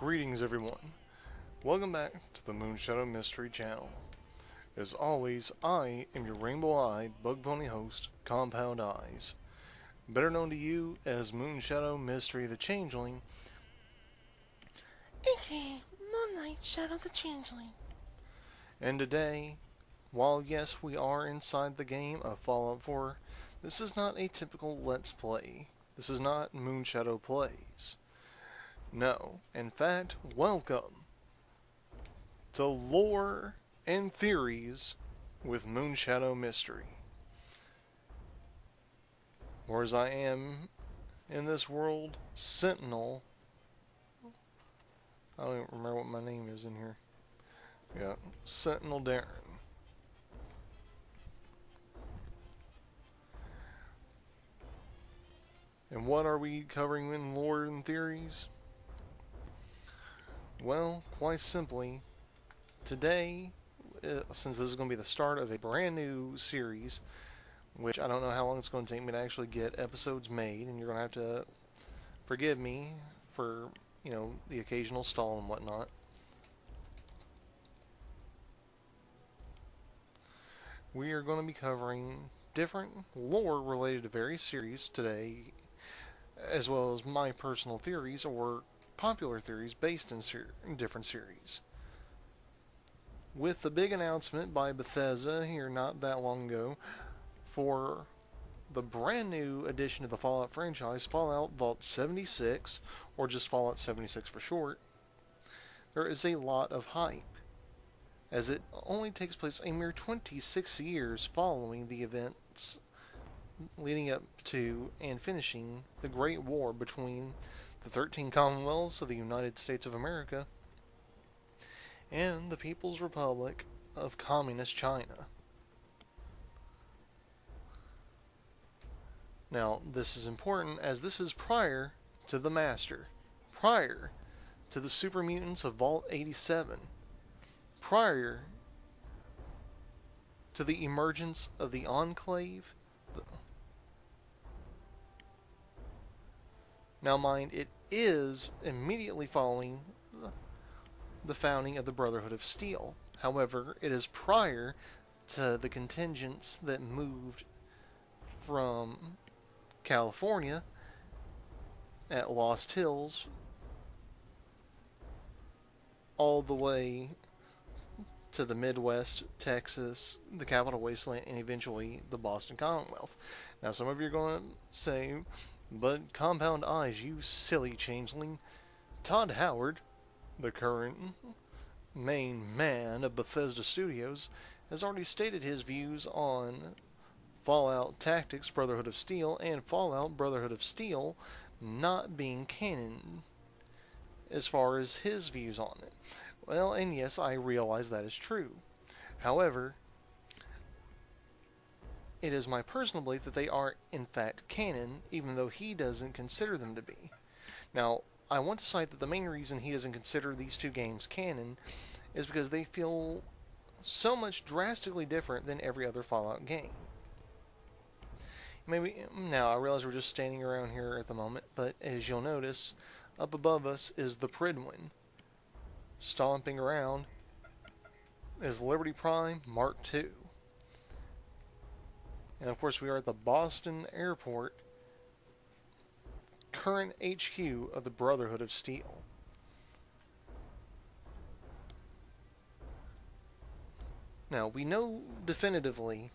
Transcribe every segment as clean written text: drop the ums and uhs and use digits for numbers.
Greetings everyone. Welcome back to the Moonshadow Mystery channel. As always, I am your rainbow-eyed bug pony host, Compound Eyes. Better known to you as Moonshadow Mystery the Changeling, aka Moonlight Shadow the Changeling. and today, while yes we are inside the game of Fallout 4, this is not a typical Let's Play. This is not Moonshadow Plays. No, in fact, welcome to Lore and Theories with Moonshadow Mystery. Or as I am in this world, Sentinel. I don't even remember what my name is in here. Yeah, Sentinel Darren. And what are we covering in Lore and Theories? Well, quite simply, today, since this is going to be the start of a brand new series, which I don't know how long it's going to take me to actually get episodes made, and you're going to have to forgive me for, the occasional stall and whatnot. We are going to be covering different lore related to various series today, as well as my personal theories or popular theories based in different series. With the big announcement by Bethesda here not that long ago for the brand new addition to the Fallout franchise, Fallout Vault 76, or just Fallout 76 for short, there is a lot of hype, as it only takes place a mere 26 years following the events leading up to and finishing the Great War between the 13 Commonwealths of the United States of America and the People's Republic of Communist China. Now, this is important as this is prior to the Master, prior to the super mutants of Vault 87, prior to the emergence of the Enclave. Now mind, it is immediately following the founding of the Brotherhood of Steele. However, it is prior to the contingents that moved from California at Lost Hills all the way to the Midwest, Texas, the capital Wasteland, and eventually the Boston Commonwealth. Now some of you are going to say, but Compound Eyes, you silly changeling. Todd Howard, the current main man of Bethesda Studios, has already stated his views on Fallout Tactics Brotherhood of Steel and Fallout Brotherhood of Steel not being canon as far as his views on it. Well, and yes, I realize that is true. However, it is my personal belief that they are, in fact, canon, even though he doesn't consider them to be. Now, I want to cite that the main reason he doesn't consider these two games canon is because they feel so much drastically different than every other Fallout game. Maybe, now, I realize we're just standing around here at the moment, but as you'll notice, up above us is the Pridwin. Stomping around is Liberty Prime Mark II. And of course we are at the Boston Airport, current HQ of the Brotherhood of Steel. Now, we know definitively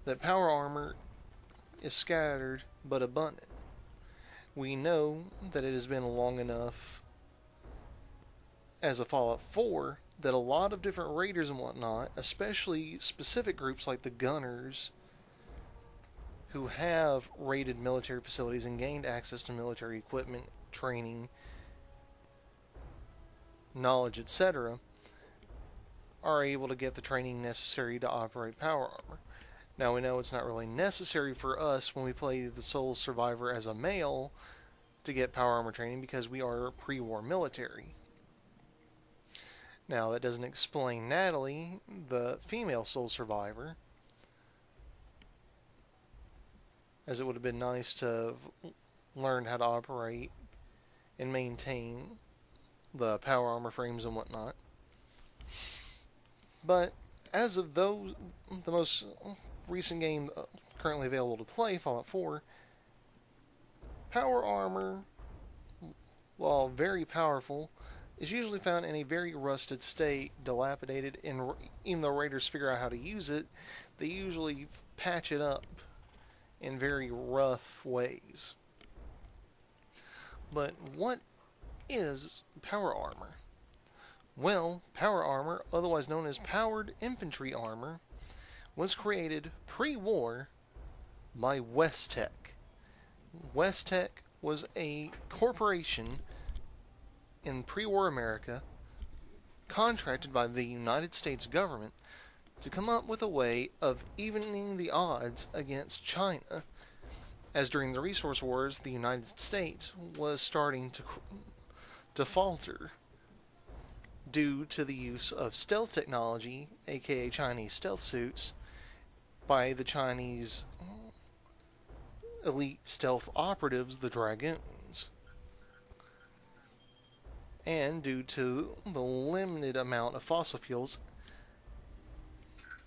that power armor is scattered but abundant. We know that it has been long enough as a Fallout 4 that a lot of different raiders and whatnot, especially specific groups like the Gunners, who have raided military facilities and gained access to military equipment, training, knowledge, etc., are able to get the training necessary to operate power armor. Now, we know it's not really necessary for us when we play the sole survivor as a male to get power armor training because we are pre-war military. Now, that doesn't explain Natalie, the female sole survivor, as it would have been nice to have learned how to operate and maintain the power armor frames and whatnot. But as of the most recent game currently available to play, Fallout 4, power armor, while very powerful, is usually found in a very rusted state, dilapidated, and even though raiders figure out how to use it, they usually patch it up in very rough ways. But what is power armor? Well, power armor, otherwise known as powered infantry armor, was created pre-war by Westech. Westech was a corporation in pre-war America contracted by the United States government to come up with a way of evening the odds against China, as during the resource wars the United States was starting to falter due to the use of stealth technology, aka Chinese stealth suits, by the Chinese elite stealth operatives, the Dragoons. And due to the limited amount of fossil fuels,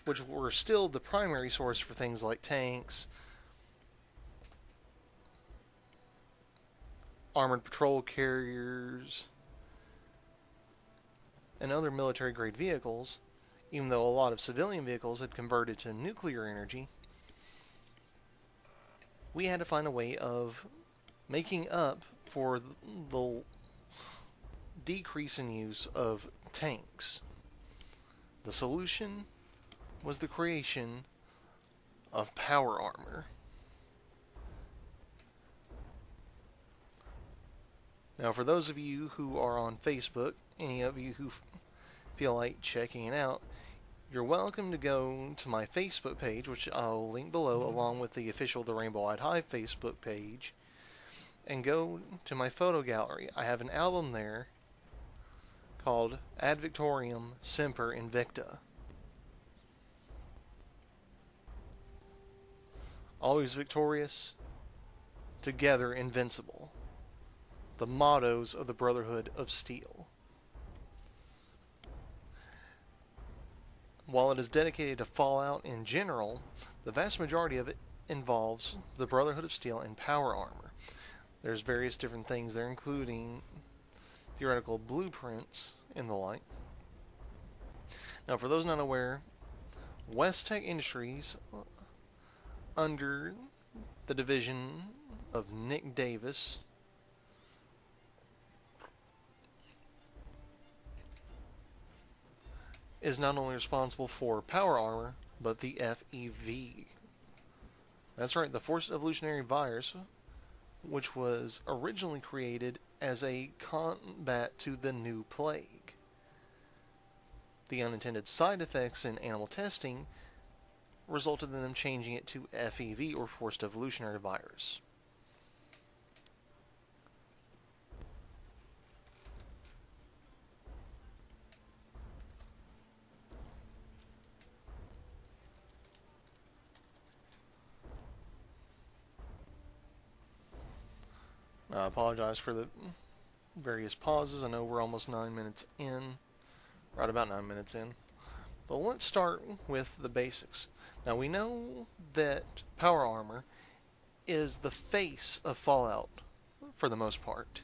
which were still the primary source for things like tanks, armored patrol carriers, and other military-grade vehicles, even though a lot of civilian vehicles had converted to nuclear energy, we had to find a way of making up for the decrease in use of tanks. The solution was the creation of power armor. Now, for those of you who are on Facebook, any of you who feel like checking it out, you're welcome to go to my Facebook page, which I'll link below, along with the official The Rainbow Eyed Hive Facebook page, and go to my photo gallery. I have an album there called Ad Victoriam Semper Invicta. Always victorious, together invincible. The mottos of the Brotherhood of Steele. While it is dedicated to Fallout in general, the vast majority of it involves the Brotherhood of Steele and power armor. There's various different things there, including theoretical blueprints and the like. Now, for those not aware, Westech Industries, under the division of Nick Davis, is not only responsible for power armor, but the FEV. That's right, the Forced Evolutionary Virus, which was originally created as a combat to the new plague. The unintended side effects in animal testing resulted in them changing it to FEV, or Forced Evolutionary Virus. I apologize for the various pauses. I know we're almost 9 minutes in, right about 9 minutes in. But let's start with the basics. Now, we know that power armor is the face of Fallout for the most part.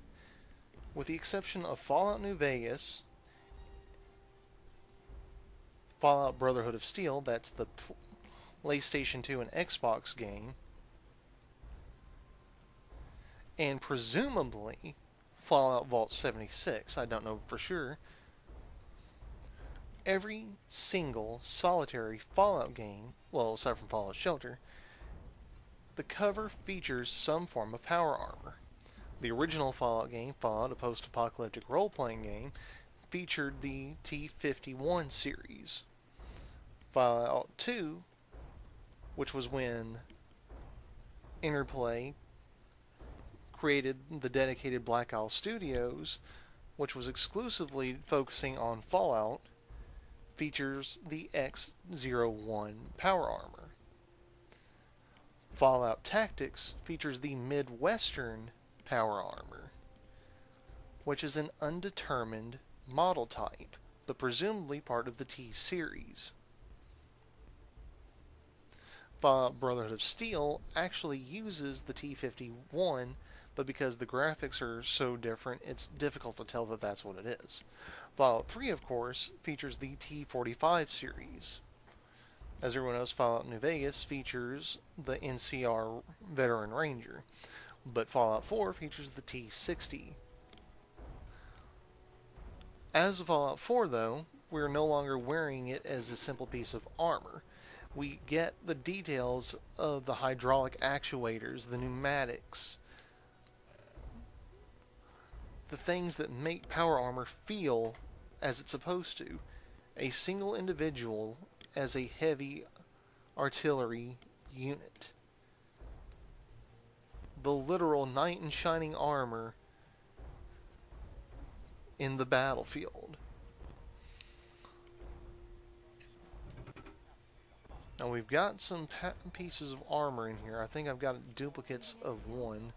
With the exception of Fallout New Vegas, Fallout Brotherhood of Steel, that's the PlayStation 2 and Xbox game, and presumably Fallout Vault 76, I don't know for sure. Every single solitary Fallout game, well, aside from Fallout Shelter, the cover features some form of power armor. The original Fallout game, Fallout, a post-apocalyptic role-playing game, featured the T51 series. Fallout 2, which was when Interplay created the dedicated Black Isle Studios, which was exclusively focusing on Fallout, features the X-01 power armor. Fallout Tactics features the Midwestern power armor. which is an undetermined model type, but presumably part of the T series. Brotherhood of Steele actually uses the T51, but because the graphics are so different, it's difficult to tell that that's what it is. Fallout 3, of course, features the T45 series. As everyone knows, Fallout New Vegas features the NCR Veteran Ranger, but Fallout 4 features the T60. As of Fallout 4, though, we're no longer wearing it as a simple piece of armor. We get the details of the hydraulic actuators, the pneumatics, the things that make power armor feel as it's supposed to. A single individual as a heavy artillery unit. The literal knight in shining armor in the battlefield. Now we've got some pieces of armor in here. I think I've got duplicates of one.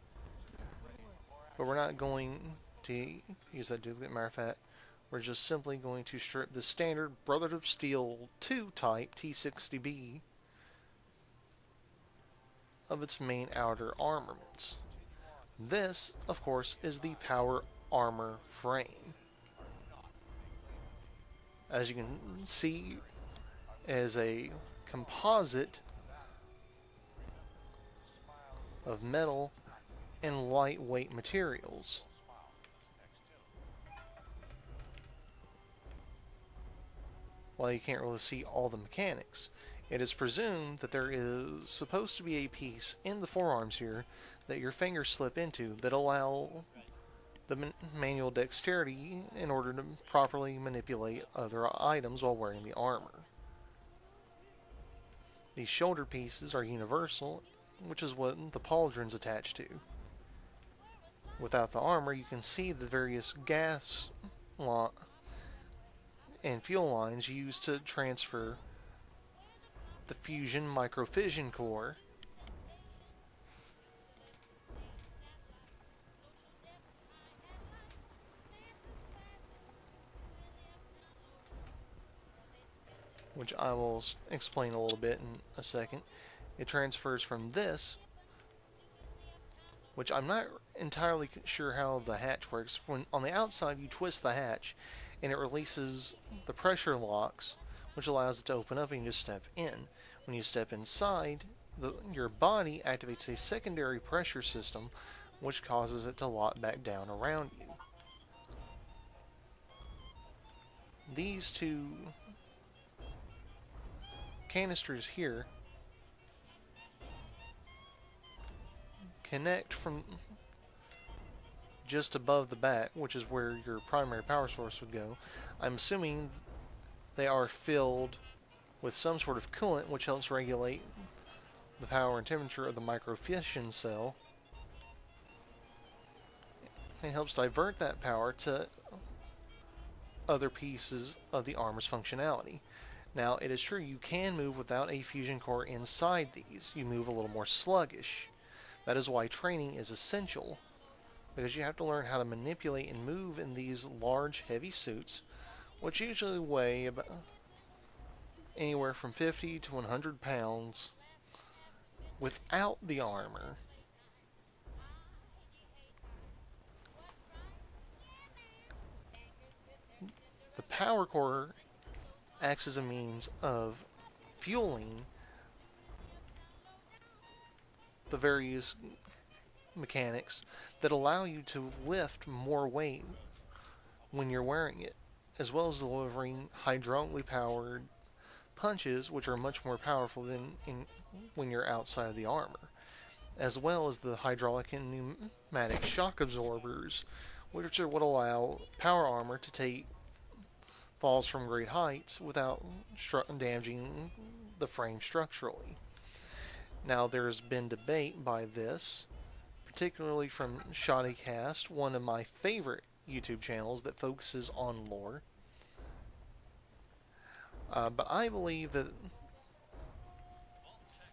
But we're not going to use that duplicate. Matter of fact, we're just simply going to strip the standard Brotherhood of Steel 2 type T60B of its main outer armaments. This, of course, is the power armor frame. As you can see, is a composite of metal and lightweight materials. While you can't really see all the mechanics, it is presumed that there is supposed to be a piece in the forearms here that your fingers slip into that allow the manual dexterity in order to properly manipulate other items while wearing the armor. These shoulder pieces are universal, which is what the pauldron's attached to. Without the armor, you can see the various gas and fuel lines used to transfer the fusion microfission core which I will explain a little bit in a second. It transfers from this, which I'm not entirely sure how the hatch works. When on the outside you twist the hatch and it releases the pressure locks, which allows it to open up and you just step in. When you step inside, your body activates a secondary pressure system which causes it to lock back down around you. These two canisters here connect from just above the back, which is where your primary power source would go. I'm assuming they are filled with some sort of coolant which helps regulate the power and temperature of the microfission cell and helps divert that power to other pieces of the armor's functionality. Now, it is true you can move without a fusion core inside these. You move a little more sluggish. That is why training is essential, because you have to learn how to manipulate and move in these large, heavy suits, which usually weigh about anywhere from 50 to 100 pounds without the armor. The power core acts as a means of fueling the various mechanics that allow you to lift more weight when you're wearing it, as well as delivering hydraulically powered punches, which are much more powerful than when you're outside of the armor, as well as the hydraulic and pneumatic shock absorbers, which are what allow power armor to take falls from great heights without damaging the frame structurally. Now, there's been debate by this, particularly from ShoddyCast, one of my favorite YouTube channels that focuses on lore. But I believe that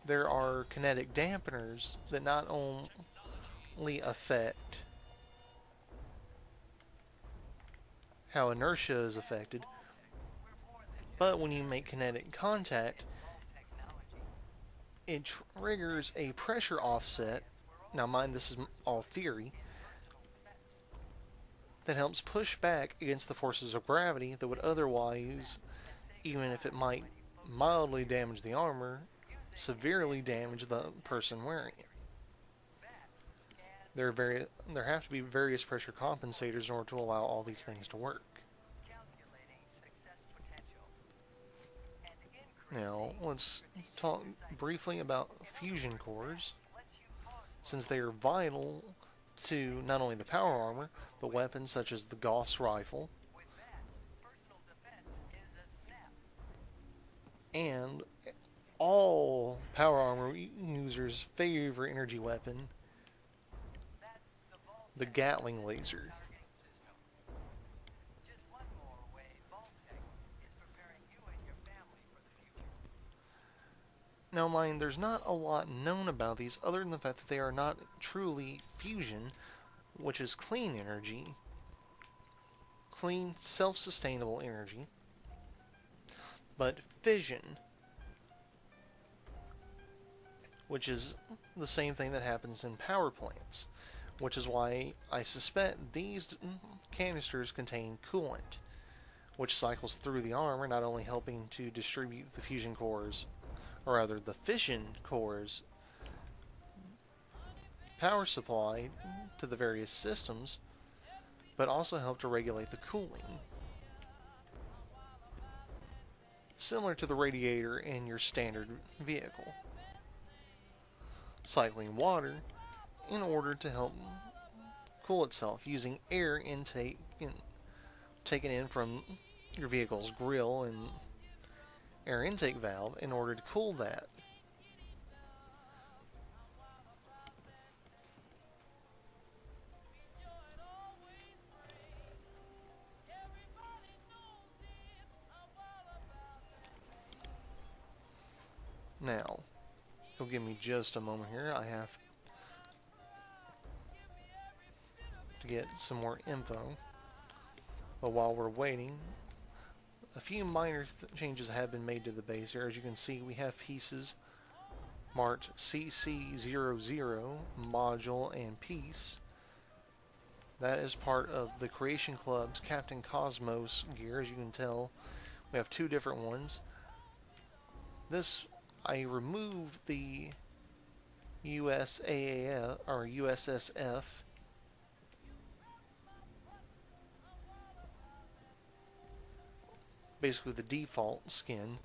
there are kinetic dampeners that not only affect how inertia is affected. But when you make kinetic contact, it triggers a pressure offset. Now mind, this is all theory. That helps push back against the forces of gravity that would otherwise, even if it might mildly damage the armor, severely damage the person wearing it. There have to be various pressure compensators in order to allow all these things to work. Now, let's talk briefly about fusion cores, since they are vital to not only the power armor, but weapons such as the Gauss rifle, and all power armor users' favorite energy weapon, the Gatling laser. Now mind, there's not a lot known about these other than the fact that they are not truly fusion, which is clean energy, clean, self-sustainable energy, but fission, which is the same thing that happens in power plants, which is why I suspect these canisters contain coolant, which cycles through the armor, not only helping to distribute the fusion cores, or rather the fission cores, power supply to the various systems, but also help to regulate the cooling. Similar to the radiator in your standard vehicle. Cycling water in order to help cool itself, using air intake taken in from your vehicle's grill and air intake valve in order to cool that. Now, you'll give me just a moment here. I have to get some more info. But while we're waiting, a few minor changes have been made to the base here. As you can see, we have pieces marked CC00, Module, and Piece. That is part of the Creation Club's Captain Cosmos gear. As you can tell, we have two different ones. This, I removed the USAAF, or USSF, basically the default skin,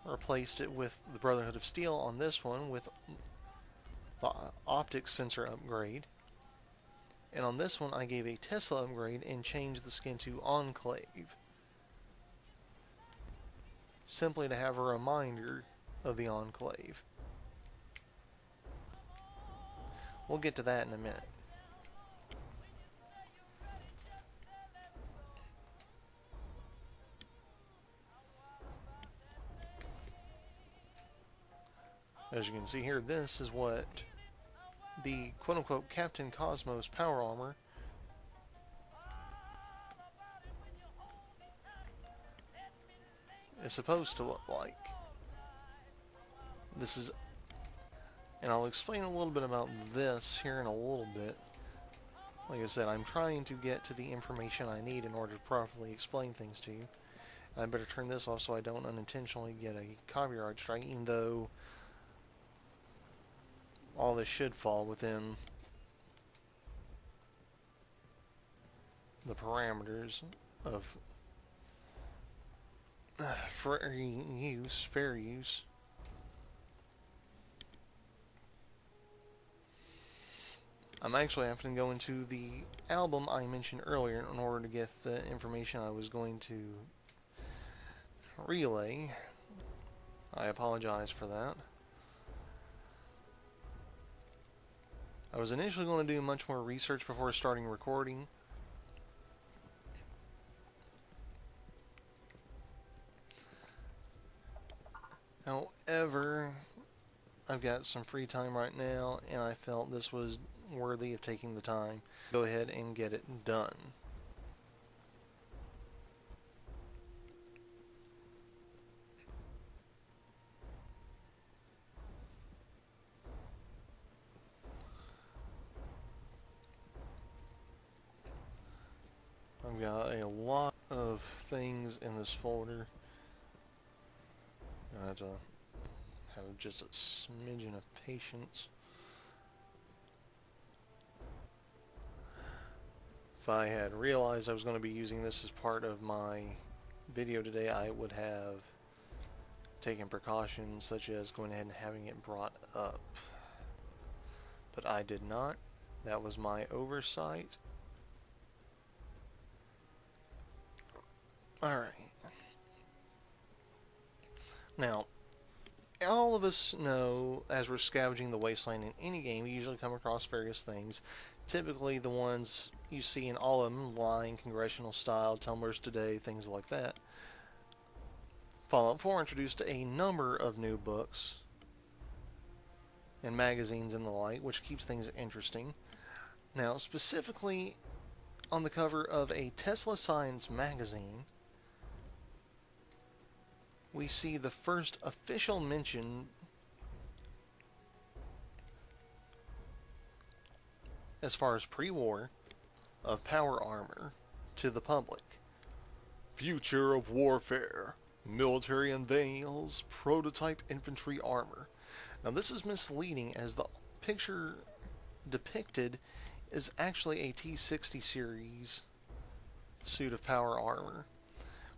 replaced it with the Brotherhood of Steele on this one with the optics sensor upgrade, and on this one I gave a Tesla upgrade and changed the skin to Enclave, simply to have a reminder of the Enclave. We'll get to that in a minute. As you can see here, this is what the quote-unquote Captain Cosmos power armor is supposed to look like. This is, and I'll explain a little bit about this here in a little bit. Like I said, I'm trying to get to the information I need in order to properly explain things to you. And I better turn this off so I don't unintentionally get a copyright strike, even though all this should fall within the parameters of fair use. I'm actually having to go into the album I mentioned earlier in order to get the information I was going to relay. I apologize for that. I was initially going to do much more research before starting recording. However, I've got some free time right now, and I felt this was worthy of taking the time. Go ahead and get it done. things in this folder. I have to have just a smidgen of patience. If I had realized I was going to be using this as part of my video today, I would have taken precautions such as going ahead and having it brought up. But I did not. That was my oversight. Alright. Now, all of us know, as we're scavenging the Wasteland in any game, we usually come across various things. Typically the ones you see in all of them, line, congressional style, tumblers today, things like that. Fallout 4 introduced a number of new books and magazines and the like, which keeps things interesting. Now, specifically on the cover of a Tesla Science magazine, we see the first official mention as far as pre-war of power armor to the public. Future of warfare. Military unveils prototype infantry armor. Now this is misleading, as the picture depicted is actually a T60 series suit of power armor,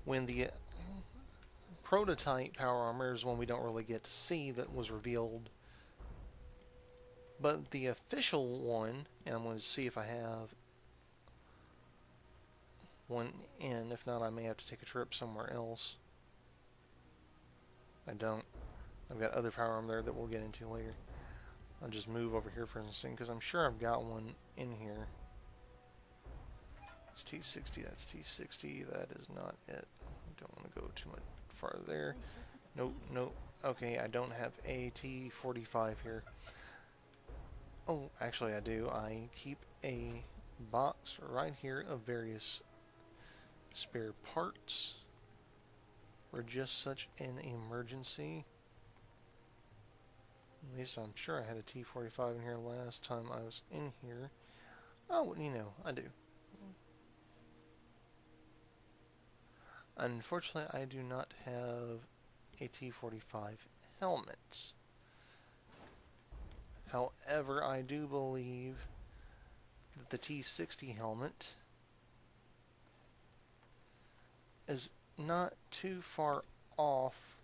when the prototype power armor is one we don't really get to see that was revealed. But the official one, and I'm going to see if I have one in, if not I may have to take a trip somewhere else. I don't. I've got other power armor there that we'll get into later. I'll just move over here for a second because I'm sure I've got one in here. It's T60, that's T60, that is not it. I don't want to go too much farther there. Nope, nope. Okay, I don't have a T45 here. Oh, actually I do. I keep a box right here of various spare parts for just such an emergency. At least I'm sure I had a T45 in here last time I was in here. Oh, you know, I do. Unfortunately, I do not have a T45 helmet. However, I do believe that the T60 helmet is not too far off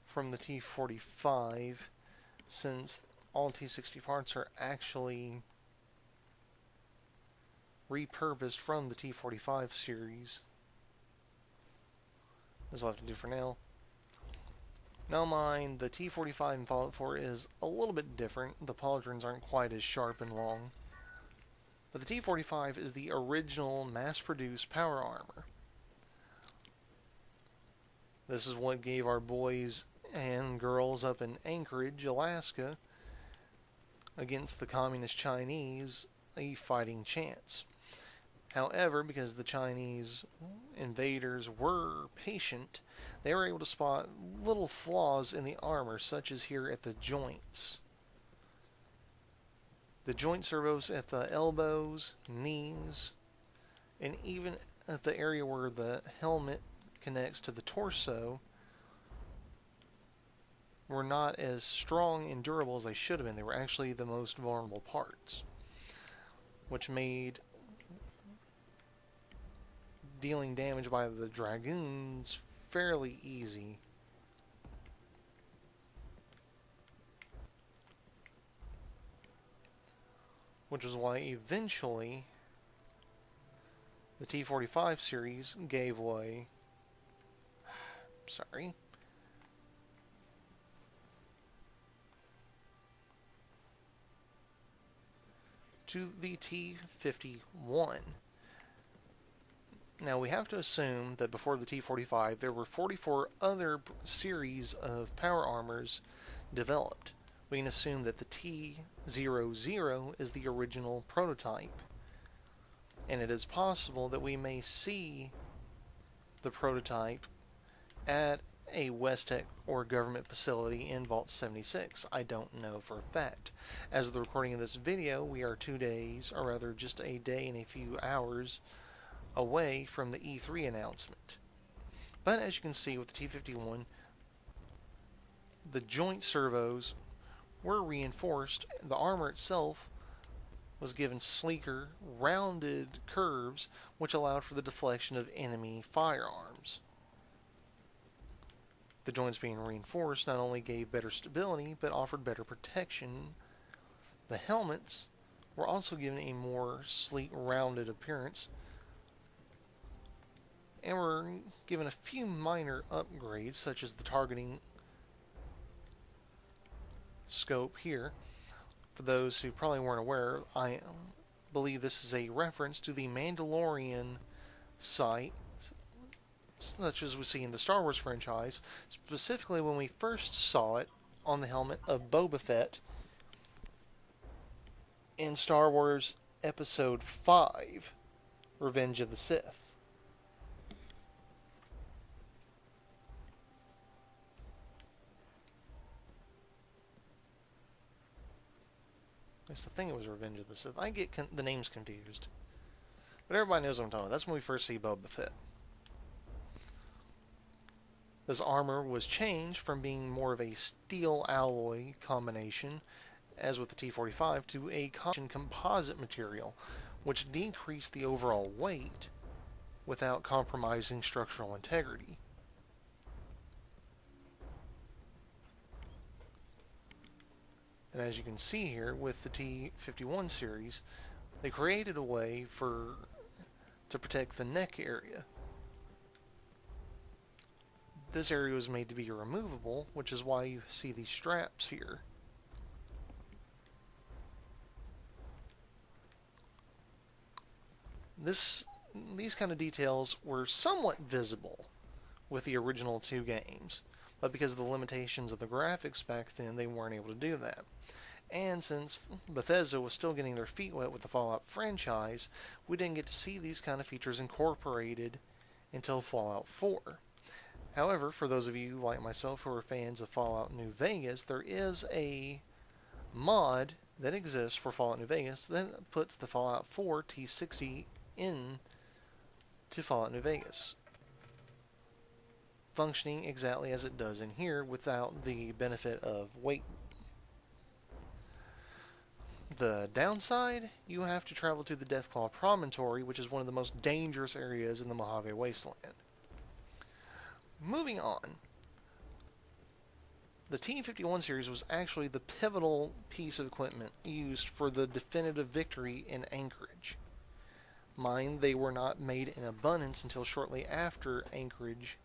from the T45, since all T60 parts are actually repurposed from the T45 series. That's all I have to do for now. Now mind, the T45 in Fallout 4 is a little bit different. The pauldrons aren't quite as sharp and long. But the T45 is the original mass-produced power armor. This is what gave our boys and girls up in Anchorage, Alaska, against the communist Chinese, a fighting chance. However, because the Chinese invaders were patient, they were able to spot little flaws in the armor, such as here at the joints. The joint servos at the elbows, knees, and even at the area where the helmet connects to the torso were not as strong and durable as they should have been. They were actually the most vulnerable parts, which made dealing damage by the dragoons fairly easy. Which is why eventually the T45 series gave way. Sorry. To the T51. Now we have to assume that before the T45 there were 44 other series of power armors developed. We can assume that the T00 is the original prototype. And it is possible that we may see the prototype at a Westech or government facility in Vault 76. I don't know for a fact. As of the recording of this video, we are 2 days, or rather just a day and a few hours away from the E3 announcement. But as you can see with the T51, the joint servos were reinforced. The armor itself was given sleeker, rounded curves, which allowed for the deflection of enemy firearms. The joints being reinforced not only gave better stability, but offered better protection. The helmets were also given a more sleek, rounded appearance, and were given a few minor upgrades, such as the targeting scope here. For those who probably weren't aware, I believe this is a reference to the Mandalorian sight, such as we see in the Star Wars franchise, specifically when we first saw it on the helmet of Boba Fett in Star Wars Episode 5, Revenge of the Sith. I think it was Revenge of the Sith. I get the names confused. But everybody knows what I'm talking about. That's when we first see Boba Fett. This armor was changed from being more of a steel alloy combination, as with the T45, to a composite material, which decreased the overall weight without compromising structural integrity. And as you can see here with the T51 series, they created a way to protect the neck area. This area was made to be removable, which is why you see these straps here. These kind of details were somewhat visible with the original two games, but because of the limitations of the graphics back then, they weren't able to do that. And since Bethesda was still getting their feet wet with the Fallout franchise, we didn't get to see these kind of features incorporated until Fallout 4. However, for those of you like myself who are fans of Fallout New Vegas, there is a mod that exists for Fallout New Vegas that puts the Fallout 4 T60 in to Fallout New Vegas, functioning exactly as it does in here without the benefit of weight. The downside, you have to travel to the Deathclaw Promontory, which is one of the most dangerous areas in the Mojave Wasteland. Moving on, the T51 series was actually the pivotal piece of equipment used for the definitive victory in Anchorage. Mind, they were not made in abundance until shortly after Anchorage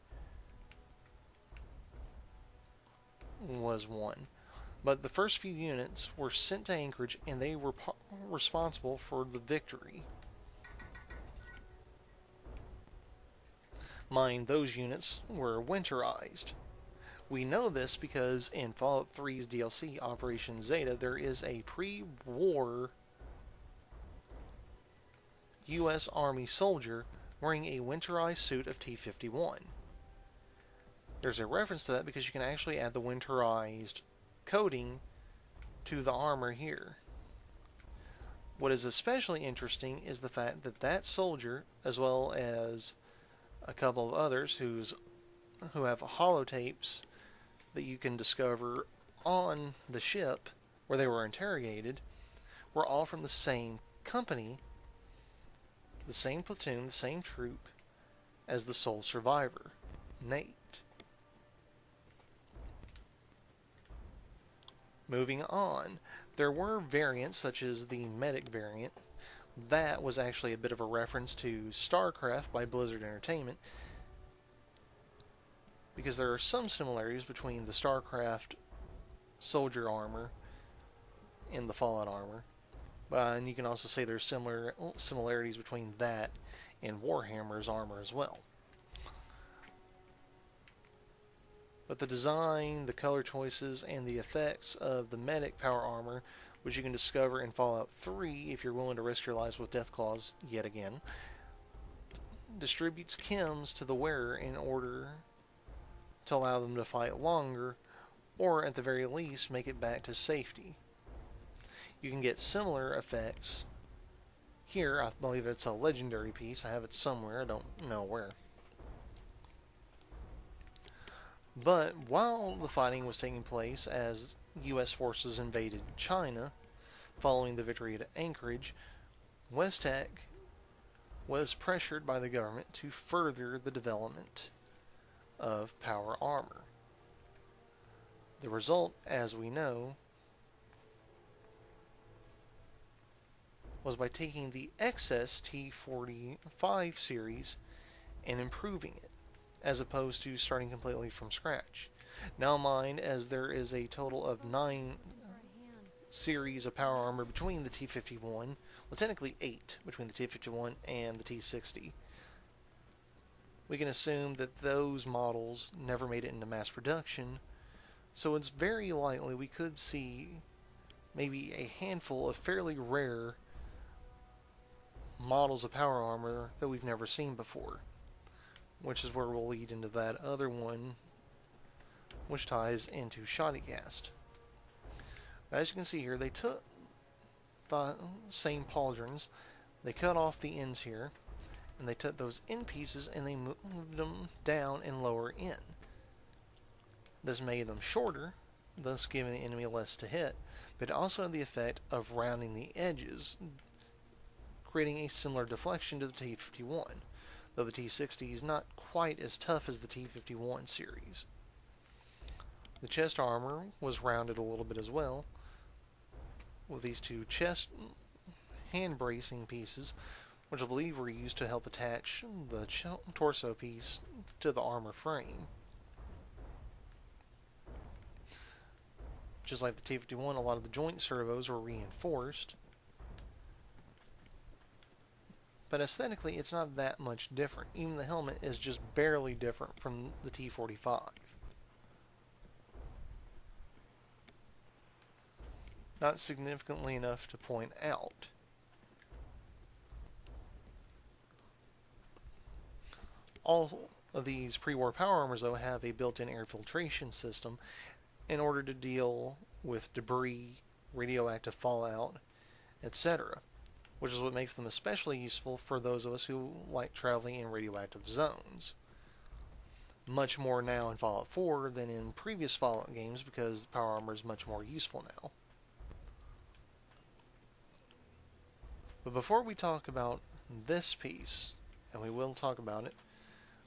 was won. But the first few units were sent to Anchorage, and they were responsible for the victory. Mind, those units were winterized. We know this because in Fallout 3's DLC, Operation Zeta, there is a pre-war U.S. Army soldier wearing a winterized suit of T51. There's a reference to that because you can actually add the winterized coating to the armor here. What is especially interesting is the fact that that soldier, as well as a couple of others who have holotapes that you can discover on the ship where they were interrogated, were all from the same company, the same platoon, the same troop as the sole survivor, Nate. Moving on, there were variants such as the medic variant. That was actually a bit of a reference to StarCraft by Blizzard Entertainment, because there are some similarities between the StarCraft soldier armor and the Fallout armor. And you can also say there's similarities between that and Warhammer's armor as well. But the design, the color choices, and the effects of the medic power armor, which you can discover in Fallout 3 if you're willing to risk your lives with Deathclaws yet again, distributes chems to the wearer in order to allow them to fight longer, or at the very least make it back to safety. You can get similar effects here. I believe it's a legendary piece. I have it somewhere. I don't know where. But while the fighting was taking place as U.S. forces invaded China, following the victory at Anchorage, Westek was pressured by the government to further the development of power armor. The result, as we know, was by taking the excess T45 series and improving it, as opposed to starting completely from scratch. Now mind, as there is a total of 9 series of power armor between the T51, well technically 8 between the T51 and the T60. We can assume that those models never made it into mass production, so it's very likely we could see maybe a handful of fairly rare models of power armor that we've never seen before, which is where we'll lead into that other one, which ties into ShoddyCast. As you can see here, they took the same pauldrons, they cut off the ends here, and they took those end pieces and they moved them down and lower in. This made them shorter, thus giving the enemy less to hit, but it also had the effect of rounding the edges, creating a similar deflection to the T51, though the T60 is not quite as tough as the T51 series. The chest armor was rounded a little bit as well, with these two chest hand bracing pieces, which I believe were used to help attach the torso piece to the armor frame. Just like the T51, a lot of the joint servos were reinforced, but aesthetically it's not that much different. Even the helmet is just barely different from the T45. Not significantly enough to point out. All of these pre-war power armors, though, have a built-in air filtration system in order to deal with debris, radioactive fallout, etc., which is what makes them especially useful for those of us who like traveling in radioactive zones. Much more now in Fallout 4 than in previous Fallout games, because power armor is much more useful now. But before we talk about this piece, and we will talk about it,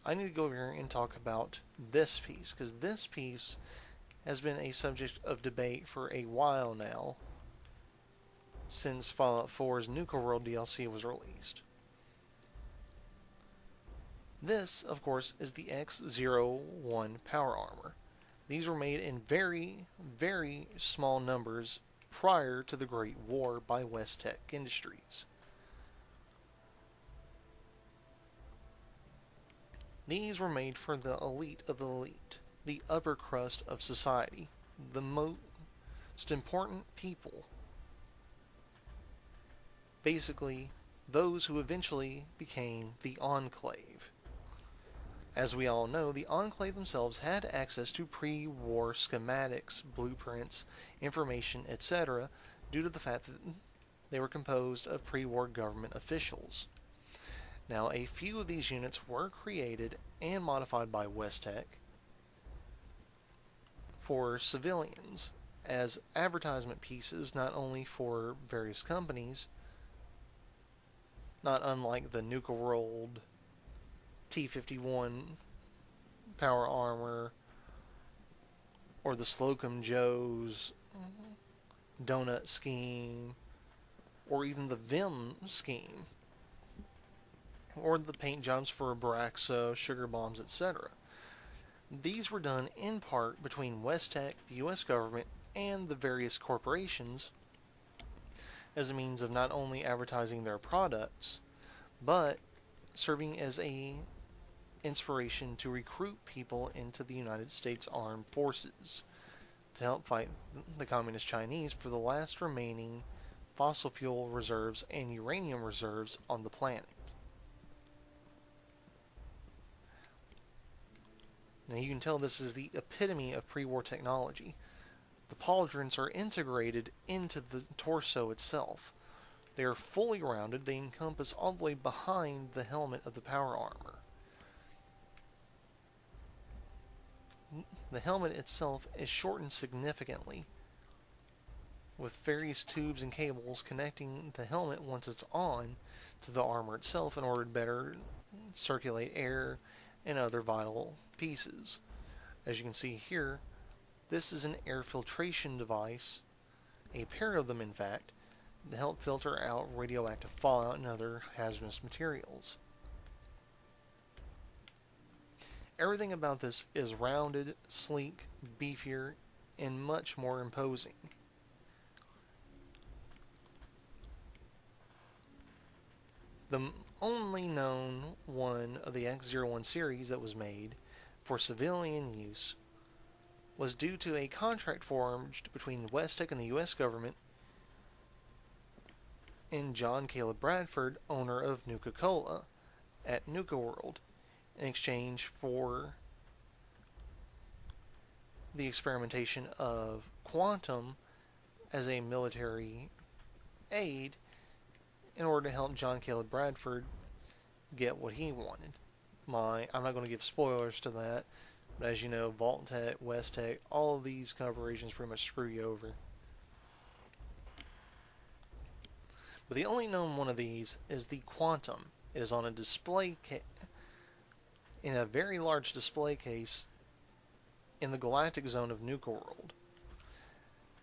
I need to go over here and talk about this piece, because this piece has been a subject of debate for a while now, since Fallout 4's Nuka World DLC was released. This, of course, is the X-01 power armor. These were made in very, very small numbers prior to the Great War by Westek Industries. These were made for the elite of the elite, the upper crust of society, the most important people. Basically, those who eventually became the Enclave. As we all know, the Enclave themselves had access to pre-war schematics, blueprints, information, etc., due to the fact that they were composed of pre-war government officials. Now, a few of these units were created and modified by Westek for civilians as advertisement pieces, not only for various companies, not unlike the Nuka World T51 power armor or the Slocum Joe's donut scheme, or even the Vim scheme, or the paint jobs for Abraxa, sugar bombs, etc. These were done in part between Westek, the US government, and the various corporations as a means of not only advertising their products, but serving as a inspiration to recruit people into the United States Armed Forces to help fight the Communist Chinese for the last remaining fossil fuel reserves and uranium reserves on the planet. Now you can tell this is the epitome of pre-war technology. The pauldrons are integrated into the torso itself. They are fully rounded, they encompass all the way behind the helmet of the power armor. The helmet itself is shortened significantly, with various tubes and cables connecting the helmet once it's on to the armor itself in order to better circulate air and other vital pieces. As you can see here, this is an air filtration device, a pair of them in fact, to help filter out radioactive fallout and other hazardous materials. Everything about this is rounded, sleek, beefier, and much more imposing. The only known one of the X-01 series that was made for civilian use was due to a contract forged between Westech and the U.S. government and John Caleb Bradford, owner of Nuka-Cola, at Nuka World, in exchange for the experimentation of quantum as a military aid in order to help John Caleb Bradford get what he wanted. I'm not going to give spoilers to that, but as you know, Vault-Tec, Westech, all of these corporations pretty much screw you over. But the only known one of these is the Quantum. It is on a display in a very large display case in the galactic zone of Nuka World.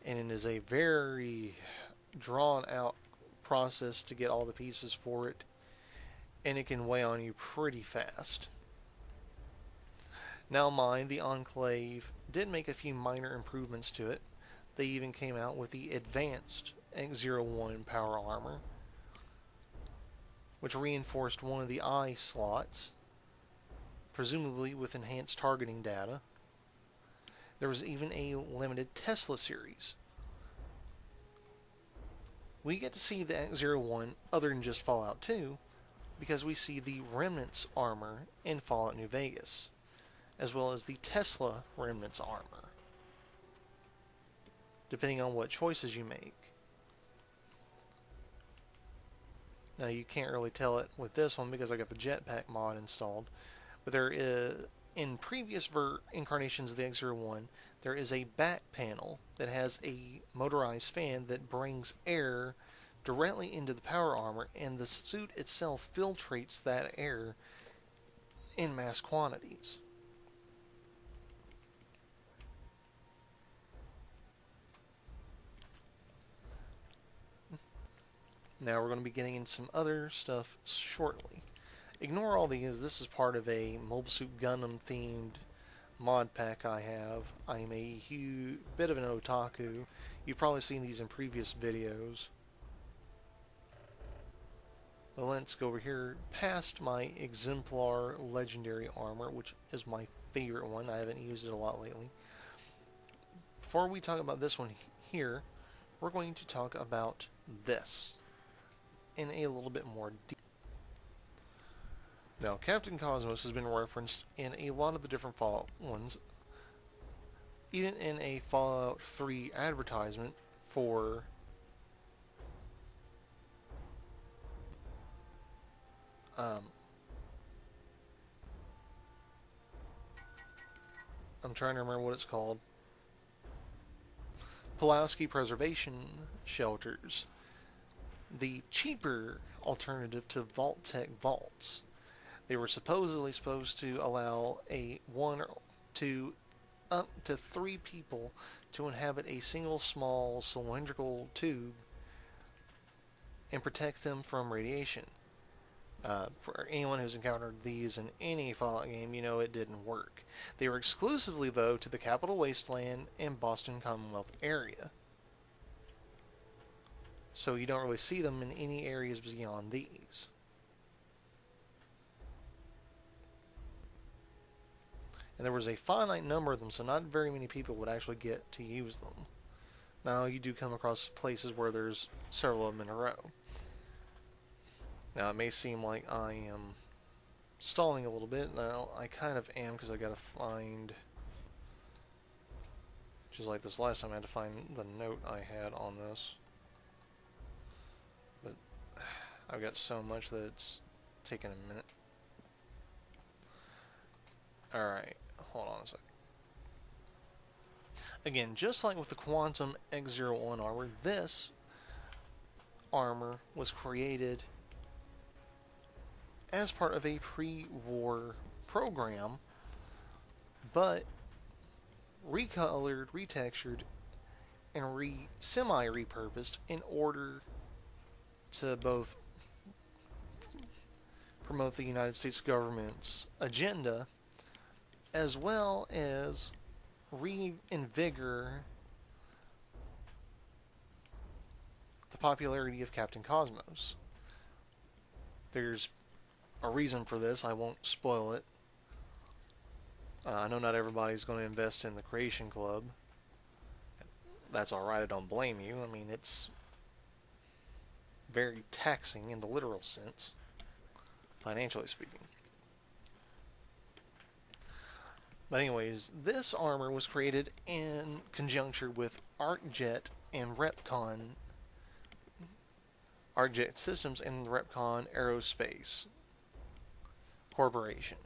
And it is a very drawn out process to get all the pieces for it, and it can weigh on you pretty fast. Now mind, the Enclave did make a few minor improvements to it. They even came out with the advanced X-01 power armor, which reinforced one of the eye slots, presumably with enhanced targeting data. There was even a limited Tesla series. We get to see the X-01 other than just Fallout 2, because we see the Remnants armor in Fallout New Vegas, as well as the Tesla Remnants armor, depending on what choices you make. Now you can't really tell it with this one because I got the jetpack mod installed, but there is, in previous incarnations of the X-01, there is a back panel that has a motorized fan that brings air directly into the power armor, and the suit itself filtrates that air in mass quantities. Now we're going to be getting into some other stuff shortly. Ignore all these. This is part of a Mobile Suit Gundam themed mod pack I have. I am a huge bit of an otaku. You've probably seen these in previous videos. But let's go over here past my Exemplar Legendary Armor, which is my favorite one. I haven't used it a lot lately. Before we talk about this one here, we're going to talk about this in a little bit more detail. Now, Captain Cosmos has been referenced in a lot of the different Fallout ones, even in a Fallout 3 advertisement for I'm trying to remember what it's called. Pulaski Preservation Shelters. The cheaper alternative to Vault-Tec vaults. They were supposedly supposed to allow up to 3 people to inhabit a single small cylindrical tube and protect them from radiation. For anyone who's encountered these in any Fallout game, you know it didn't work. They were exclusively, though, to the Capital Wasteland and Boston Commonwealth area. So you don't really see them in any areas beyond these. And there was a finite number of them, so not very many people would actually get to use them. Now, you do come across places where there's several of them in a row. Now, it may seem like I am stalling a little bit. Now, I kind of am, because I gotta find... Just like this last time, I had to find the note I had on this. But I've got so much that it's taken a minute. Alright, hold on a sec. Again, just like with the Quantum X01 armor, this armor was created as part of a pre-war program, but recolored, retextured, and semi-repurposed in order to both promote the United States government's agenda as well as reinvigorate the popularity of Captain Cosmos. There's a reason for this. I won't spoil it. I know not everybody's going to invest in the Creation Club. That's alright, I don't blame you. I mean, it's very taxing in the literal sense, financially speaking. But anyways, this armor was created in conjunction with ArcJet and Repcon. ArcJet Systems and Repcon Aerospace Corporation.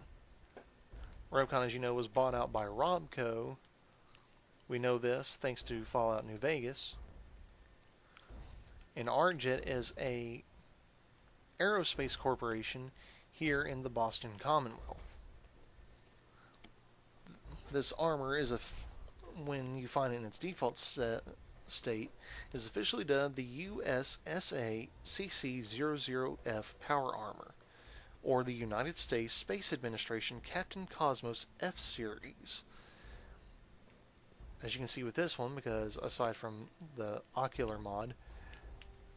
Repcon, as you know, was bought out by Robco. We know this thanks to Fallout New Vegas. And ArcJet is a aerospace corporation here in the Boston Commonwealth. This armor is when you find it in its default state, is officially dubbed the USSA CC-00F Power Armor, or the United States Space Administration Captain Cosmos F Series. As you can see with this one, because aside from the ocular mod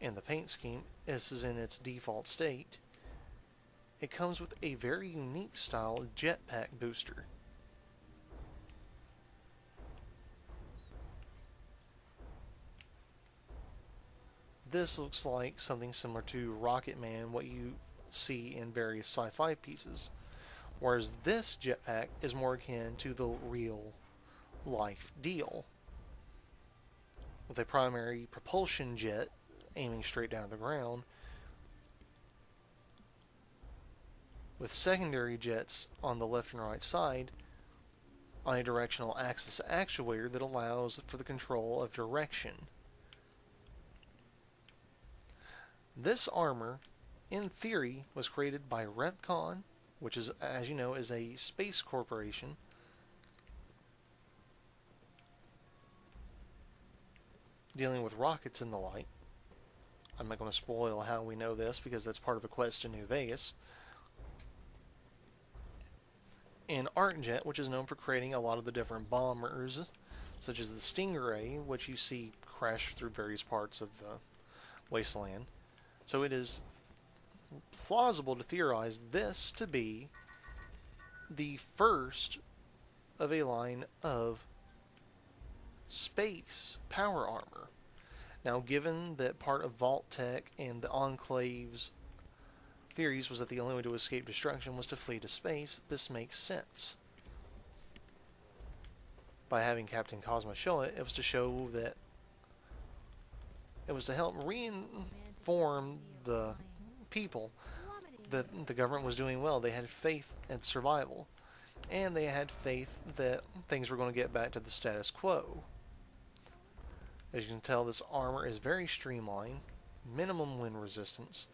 and the paint scheme, this is in its default state. It comes with a very unique style jetpack booster. This looks like something similar to Rocket Man, what you see in various sci-fi pieces, whereas this jetpack is more akin to the real life deal, with a primary propulsion jet aiming straight down to the ground, with secondary jets on the left and right side on a directional axis actuator that allows for the control of direction. This armor, in theory, was created by Repcon, which is, as you know, is a space corporation. Dealing with rockets and the like. I'm not going to spoil how we know this because that's part of a quest to New Vegas. And ArcJet, which is known for creating a lot of the different bombers, such as the Stingray, which you see crash through various parts of the Wasteland. So it is plausible to theorize this to be the first of a line of space power armor. Now, given that part of Vault Tech and the Enclave's theories was that the only way to escape destruction was to flee to space, this makes sense. By having Captain Cosmos show it, it was to show that it was to help reinform the people that the government was doing well. They had faith in survival, and they had faith that things were going to get back to the status quo. As you can tell, this armor is very streamlined, minimum wind resistance.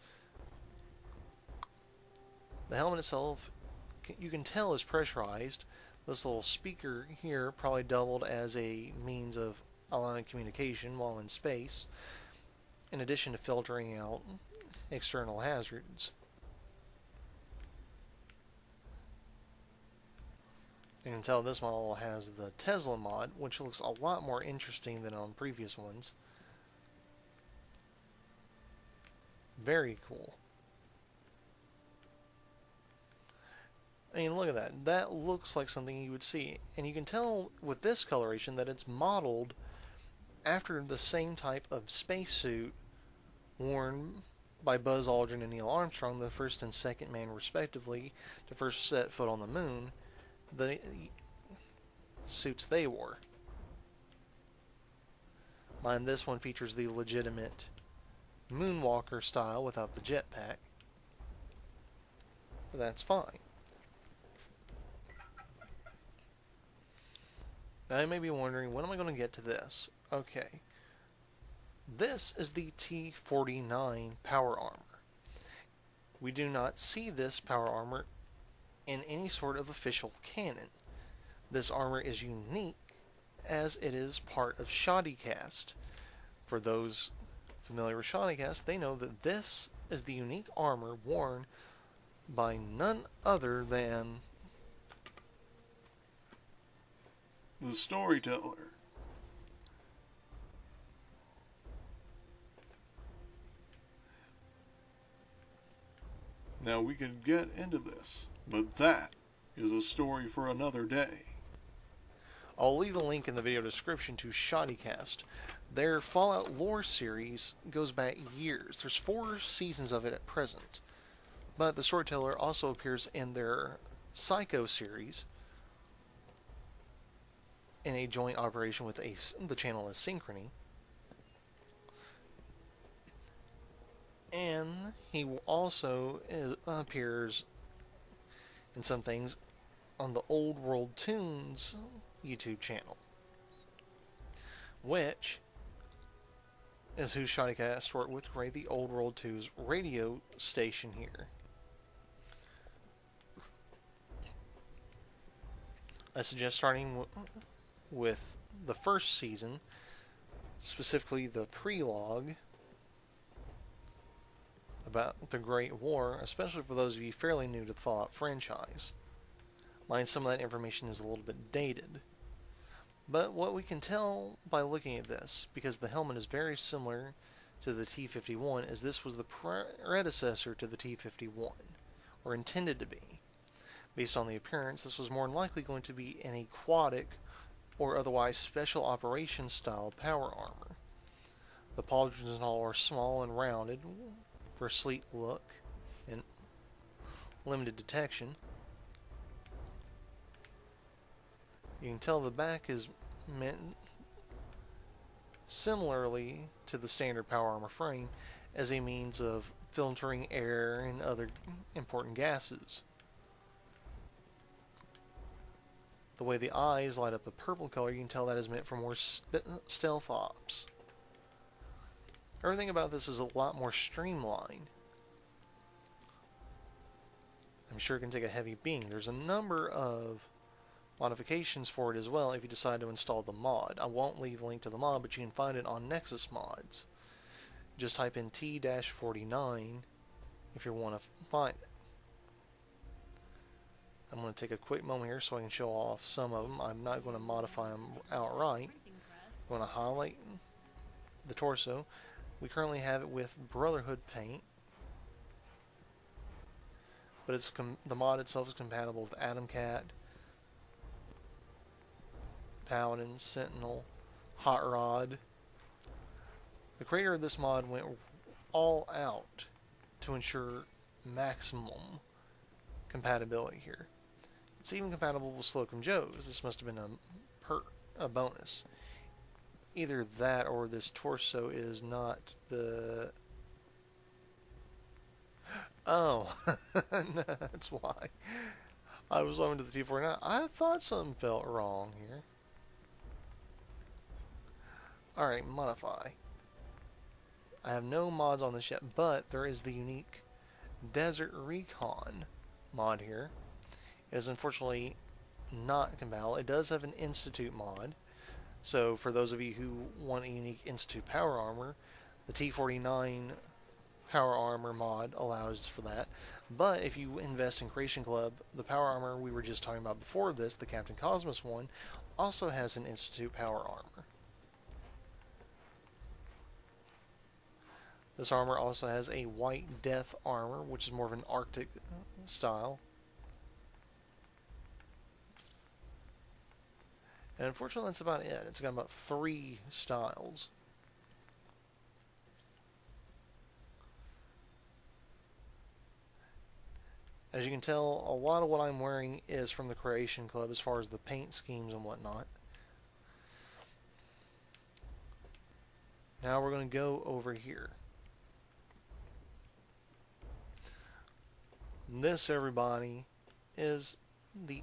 The helmet itself, you can tell, is pressurized. This little speaker here probably doubled as a means of allowing communication while in space, in addition to filtering out external hazards. You can tell this model has the Tesla mod, which looks a lot more interesting than on previous ones. Very cool. I mean, look at that. That looks like something you would see. And you can tell with this coloration that it's modeled after the same type of spacesuit worn by Buzz Aldrin and Neil Armstrong, the first and second man respectively, to first set foot on the moon. The suits they wore. Mind this one features the legitimate Moonwalker style without the jetpack. But that's fine. Now you may be wondering, when am I going to get to this? Okay. This is the T49 power armor. We do not see this power armor in any sort of official canon. This armor is unique as it is part of ShoddyCast. For those familiar with ShoddyCast, they know that this is the unique armor worn by none other than the Storyteller. Now we could get into this, but that is a story for another day. I'll leave a link in the video description to ShoddyCast. Their Fallout lore series goes back years. There's 4 seasons of it at present. But the Storyteller also appears in their Psycho series in a joint operation with the channel Asynchrony. And he also appears in some things on the Old World Tunes YouTube channel, which is who ShoddyCast worked with to create the Old World Tunes radio station here. I suggest starting with the first season, specifically the prologue about the Great War, especially for those of you fairly new to the Fallout franchise. Mind some of that information is a little bit dated. But what we can tell by looking at this, because the helmet is very similar to the T51, is this was the predecessor to the T51, or intended to be. Based on the appearance, this was more than likely going to be an aquatic or otherwise special operations style power armor. The pauldrons and all are small and rounded for a sleek look and limited detection. You can tell the back is meant similarly to the standard power armor frame as a means of filtering air and other important gases. The way the eyes light up a purple color, you can tell that is meant for more stealth ops. Everything about this is a lot more streamlined. I'm sure it can take a heavy beating. There's a number of modifications for it as well if you decide to install the mod. I won't leave a link to the mod, but you can find it on Nexus Mods. Just type in T-49 if you want to find it. I'm going to take a quick moment here so I can show off some of them. I'm not going to modify them outright. I'm going to highlight the torso. We currently have it with Brotherhood paint, but it's the mod itself is compatible with Atom Cat, Paladin, Sentinel, Hot Rod. The creator of this mod went all out to ensure maximum compatibility here. It's even compatible with Slocum Joe's. This must have been a bonus. Either that or this torso is not the... Oh, that's why. I was looking to the T49. I thought something felt wrong here. Alright, modify. I have no mods on this yet, but there is the unique Desert Recon mod here. It is unfortunately not compatible. It does have an Institute mod. So for those of you who want a unique Institute power armor, the T49 power armor mod allows for that. But if you invest in Creation Club, the power armor we were just talking about before this, the Captain Cosmos one, also has an Institute power armor. This armor also has a White Death armor, which is more of an Arctic style. And unfortunately, that's about it. It's got about 3 styles. As you can tell, a lot of what I'm wearing is from the Creation Club as far as the paint schemes and whatnot. Now we're going to go over here. This, everybody, is the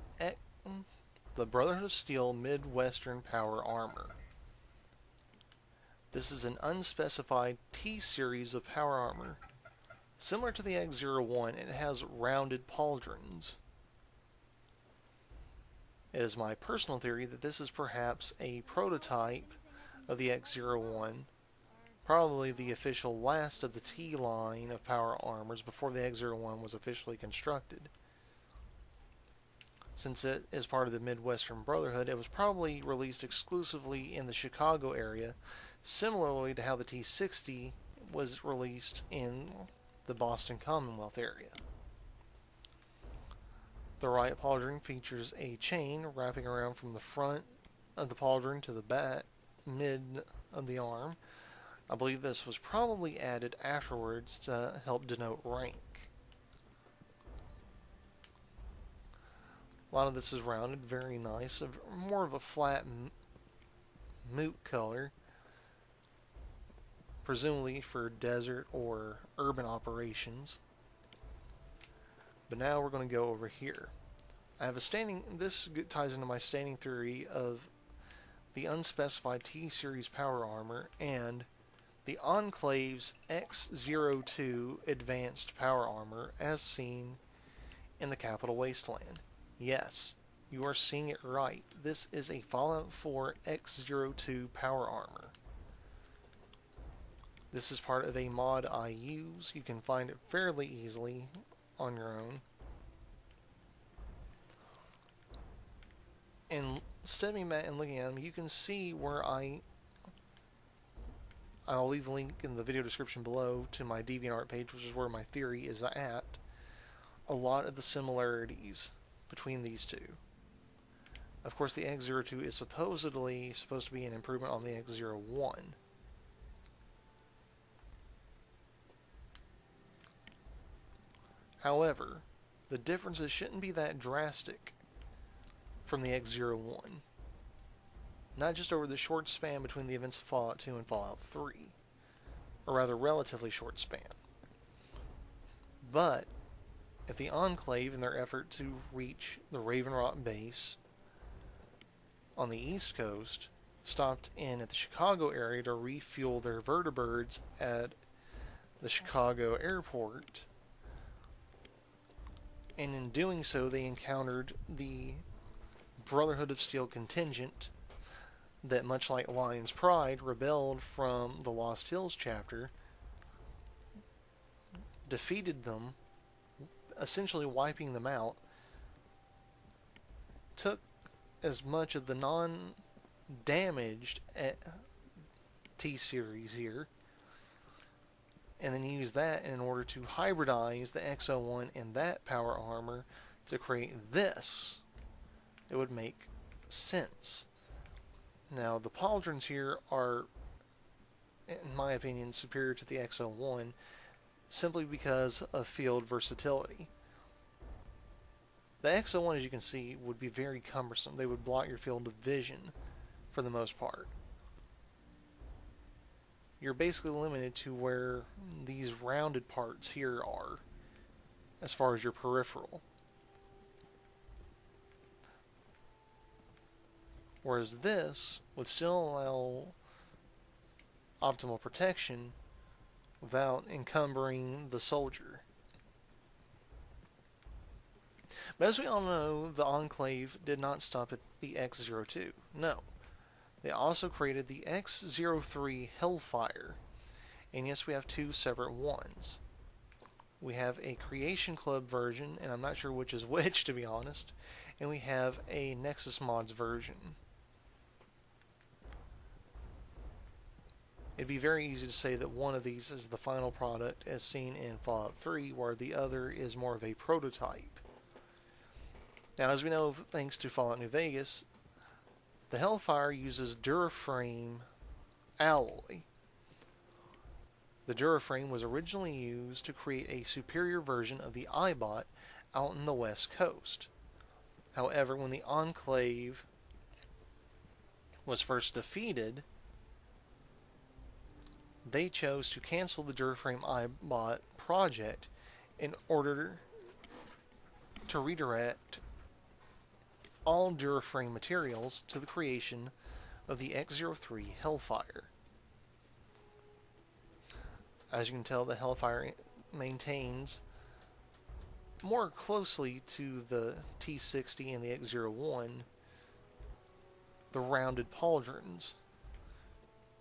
the Brotherhood of Steel Midwestern Power Armor. This is an unspecified T-series of power armor. Similar to the X-01, it has rounded pauldrons. It is my personal theory that this is perhaps a prototype of the X-01, probably the official last of the T line of power armors before the X-01 was officially constructed. Since it is part of the Midwestern Brotherhood, it was probably released exclusively in the Chicago area, similarly to how the T60 was released in the Boston Commonwealth area. The right pauldron features a chain wrapping around from the front of the pauldron to the back mid of the arm. I believe this was probably added afterwards to help denote rank. A lot of this is rounded, very nice, more of a flat moot color, presumably for desert or urban operations. But now we're going to go over here. I have this ties into my standing theory of the unspecified T-Series power armor and the Enclave's X-02 advanced power armor as seen in the Capital Wasteland. Yes, you are seeing it right. This is a Fallout 4 X-02 power armor. This is part of a mod I use. You can find it fairly easily on your own. And stepping back and looking at them, you can see where I'll leave a link in the video description below to my DeviantArt page, which is where my theory is at. A lot of the similarities between these two. Of course, the X-02 is supposed to be an improvement on the X-01. However, the differences shouldn't be that drastic from the X-01. Not just over the short span between the events of Fallout 2 and Fallout 3, or rather relatively short span. But if the Enclave, in their effort to reach the Raven Rock base on the East Coast, stopped in at the Chicago area to refuel their vertibirds at the Chicago airport, and in doing so they encountered the Brotherhood of Steel contingent that, much like Lion's Pride, rebelled from the Lost Hills chapter, defeated them, essentially wiping them out, took as much of the non-damaged T-Series here, and then used that in order to hybridize the X-01 and that power armor to create this. It would make sense. Now, the pauldrons here are, in my opinion, superior to the X-01 simply because of field versatility. The X-01, as you can see, would be very cumbersome. They would block your field of vision for the most part. You're basically limited to where these rounded parts here are as far as your peripheral. Whereas this would still allow optimal protection without encumbering the soldier. But as we all know, the Enclave did not stop at the X-02. No. They also created the X-03 Hellfire. And yes, we have two separate ones. We have a Creation Club version, and I'm not sure which is which, to be honest. And we have a Nexus Mods version. It'd be very easy to say that one of these is the final product as seen in Fallout 3, where the other is more of a prototype. Now, as we know, thanks to Fallout New Vegas, the Hellfire uses Duraframe alloy. The Duraframe was originally used to create a superior version of the iBot out in the West Coast. However, when the Enclave was first defeated, they chose to cancel the Duraframe iBot project in order to redirect all Duraframe materials to the creation of the X03 Hellfire. As you can tell, the Hellfire maintains more closely to the T60 and the X01 the rounded pauldrons.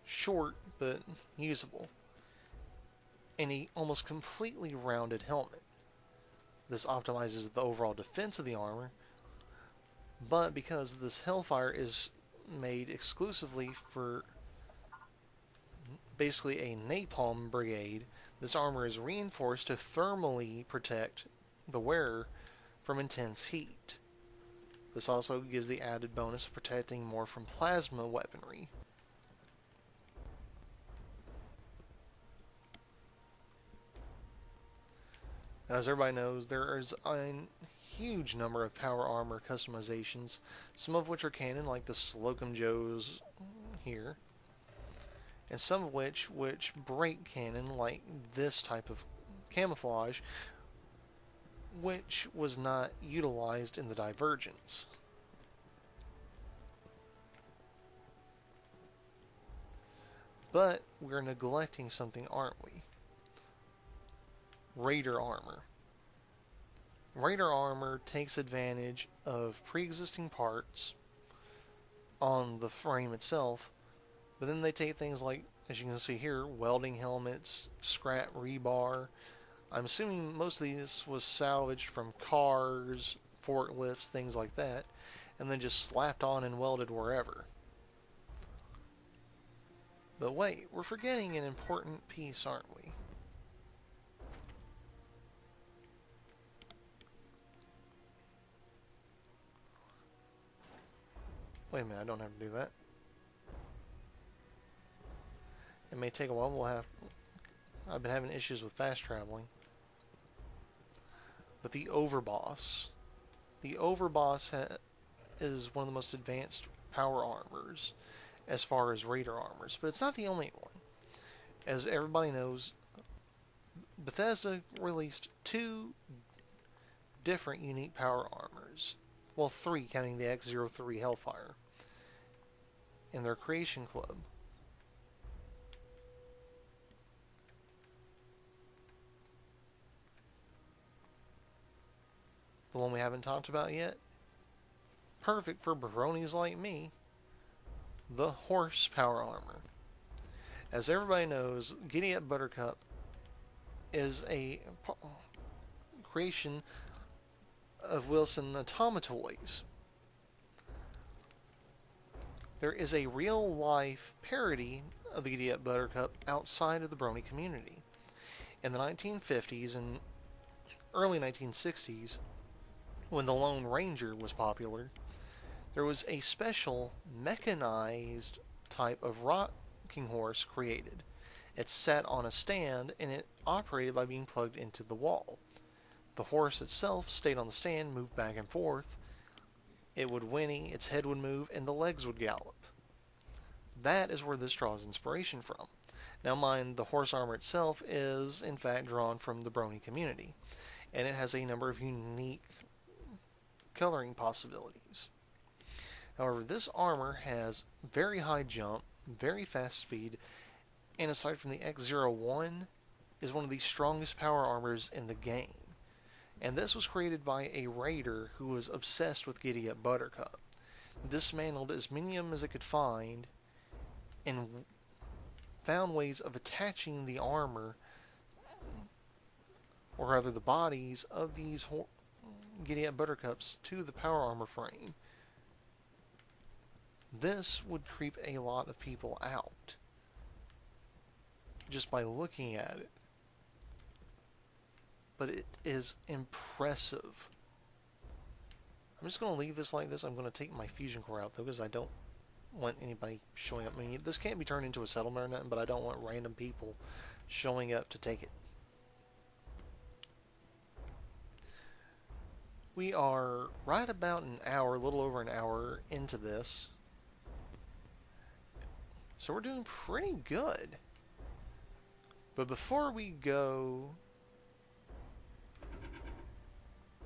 Short, but usable. And a almost completely rounded helmet. This optimizes the overall defense of the armor, but because this Hellfire is made exclusively for basically a napalm brigade, this armor is reinforced to thermally protect the wearer from intense heat. This also gives the added bonus of protecting more from plasma weaponry. Now, as everybody knows, there is a huge number of power armor customizations, some of which are canon, like the Slocum Joes here, and some of which break canon, like this type of camouflage, which was not utilized in the Divergence. But we're neglecting something, aren't we? Raider armor. Raider armor takes advantage of pre-existing parts on the frame itself, but then they take things like, as you can see here, welding helmets, scrap rebar. I'm assuming most of these was salvaged from cars, forklifts, things like that, and then just slapped on and welded wherever. But wait, we're forgetting an important piece, aren't we? Wait a minute, I don't have to do that. It may take a while. I've been having issues with fast traveling. But the Overboss. The Overboss is one of the most advanced power armors as far as Raider armors. But it's not the only one. As everybody knows, Bethesda released 2 different unique power armors. Well, 3, counting the X03 Hellfire, in their Creation Club. The one we haven't talked about yet, perfect for bronies like me, the Horse Power Armor. As everybody knows, Giddy Up Buttercup is a creation of Wilson Automatoys. There is a real-life parody of the Giddy Up Buttercup outside of the brony community. In the 1950s and early 1960s, when the Lone Ranger was popular, there was a special mechanized type of rocking horse created. It sat on a stand and it operated by being plugged into the wall. The horse itself stayed on the stand, moved back and forth. It would whinny, its head would move, and the legs would gallop. That is where this draws inspiration from. Now mind, the horse armor itself is, in fact, drawn from the brony community, and it has a number of unique coloring possibilities. However, this armor has very high jump, very fast speed, and aside from the X01, is one of the strongest power armors in the game. And this was created by a raider who was obsessed with Giddy Up Buttercup. Dismantled as many of them as it could find, and found ways of attaching the armor, or rather the bodies of these Giddy Up Buttercups to the power armor frame. This would creep a lot of people out just by looking at it. But it is impressive. I'm just going to leave this like this. I'm going to take my fusion core out, though, because I don't want anybody showing up. I mean, this can't be turned into a settlement or nothing, but I don't want random people showing up to take it. We are right about an hour, a little over an hour into this. So we're doing pretty good. But before we go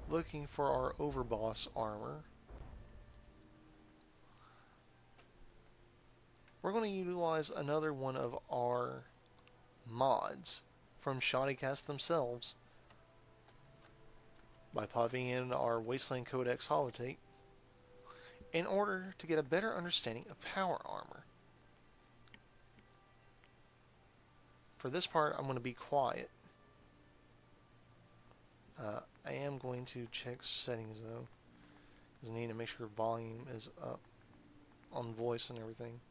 looking for our Overboss armor, we're going to utilize another one of our mods from ShoddyCast themselves by popping in our Wasteland Codex holotape in order to get a better understanding of power armor. For this part, I'm going to be quiet. I am going to check settings though, because I need to make sure volume is up on voice and everything.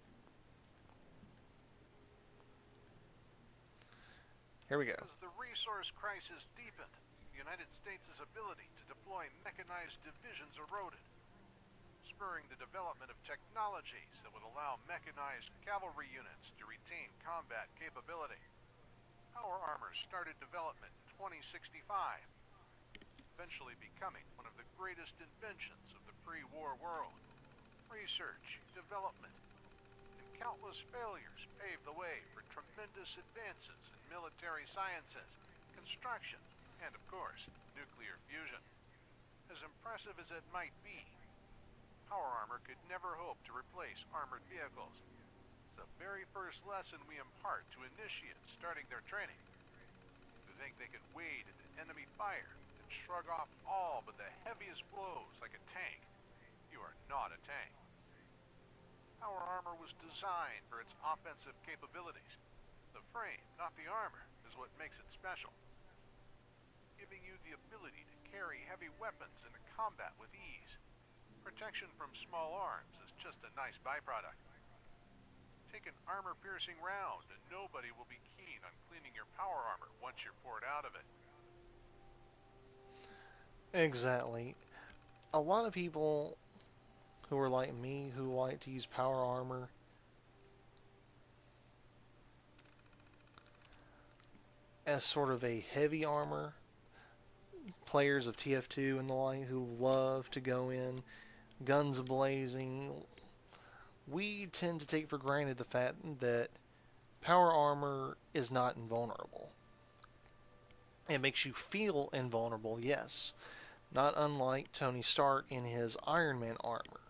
Here we go. As the resource crisis deepened, the United States' ability to deploy mechanized divisions eroded, spurring the development of technologies that would allow mechanized cavalry units to retain combat capability. Power armor started development in 2065, eventually becoming one of the greatest inventions of the pre-war world. Research, development, and countless failures paved the way for tremendous advances in military sciences, construction, and of course, nuclear fusion. As impressive as it might be, power armor could never hope to replace armored vehicles. It's the very first lesson we impart to initiates starting their training. To think they could wade into enemy fire and shrug off all but the heaviest blows like a tank. You are not a tank. Power armor was designed for its offensive capabilities. The frame, not the armor, is what makes it special, giving you the ability to carry heavy weapons into combat with ease. Protection from small arms is just a nice byproduct. Take an armor-piercing round and nobody will be keen on cleaning your power armor once you're poured out of it. Exactly. A lot of people who are like me, who like to use power armor, as sort of a heavy armor, players of TF2 and the like who love to go in guns blazing, we tend to take for granted the fact that power armor is not invulnerable. It makes you feel invulnerable, yes, not unlike Tony Stark in his Iron Man armor.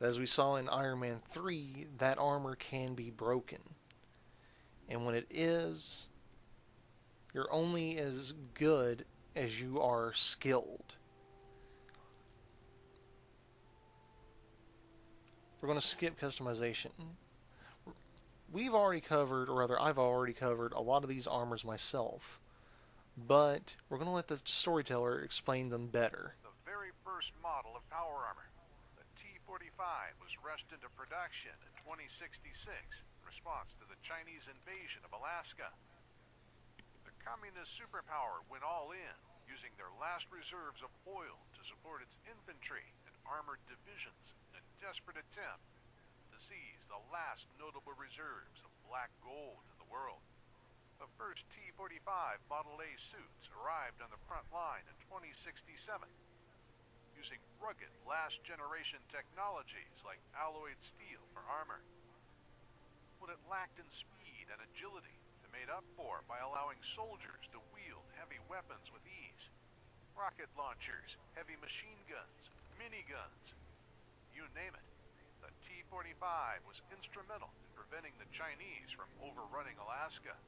As we saw in Iron Man 3, that armor can be broken. And when it is, you're only as good as you are skilled. We're going to skip customization. We've already covered, or rather I've already covered, a lot of these armors myself. But we're going to let the Storyteller explain them better. The very first model of power armor, the T45, was rushed into production in 2066 in response to the Chinese invasion of Alaska. The communist superpower went all in, using their last reserves of oil to support its infantry and armored divisions in a desperate attempt to seize the last notable reserves of black gold in the world. The first T45 Model A suits arrived on the front line in 2067, using rugged last-generation technologies like alloyed steel for armor. What it lacked in speed and agility, they made up for by allowing soldiers to wield heavy weapons with ease. Rocket launchers, heavy machine guns, miniguns, you name it. The T45 was instrumental in preventing the Chinese from overrunning Alaska.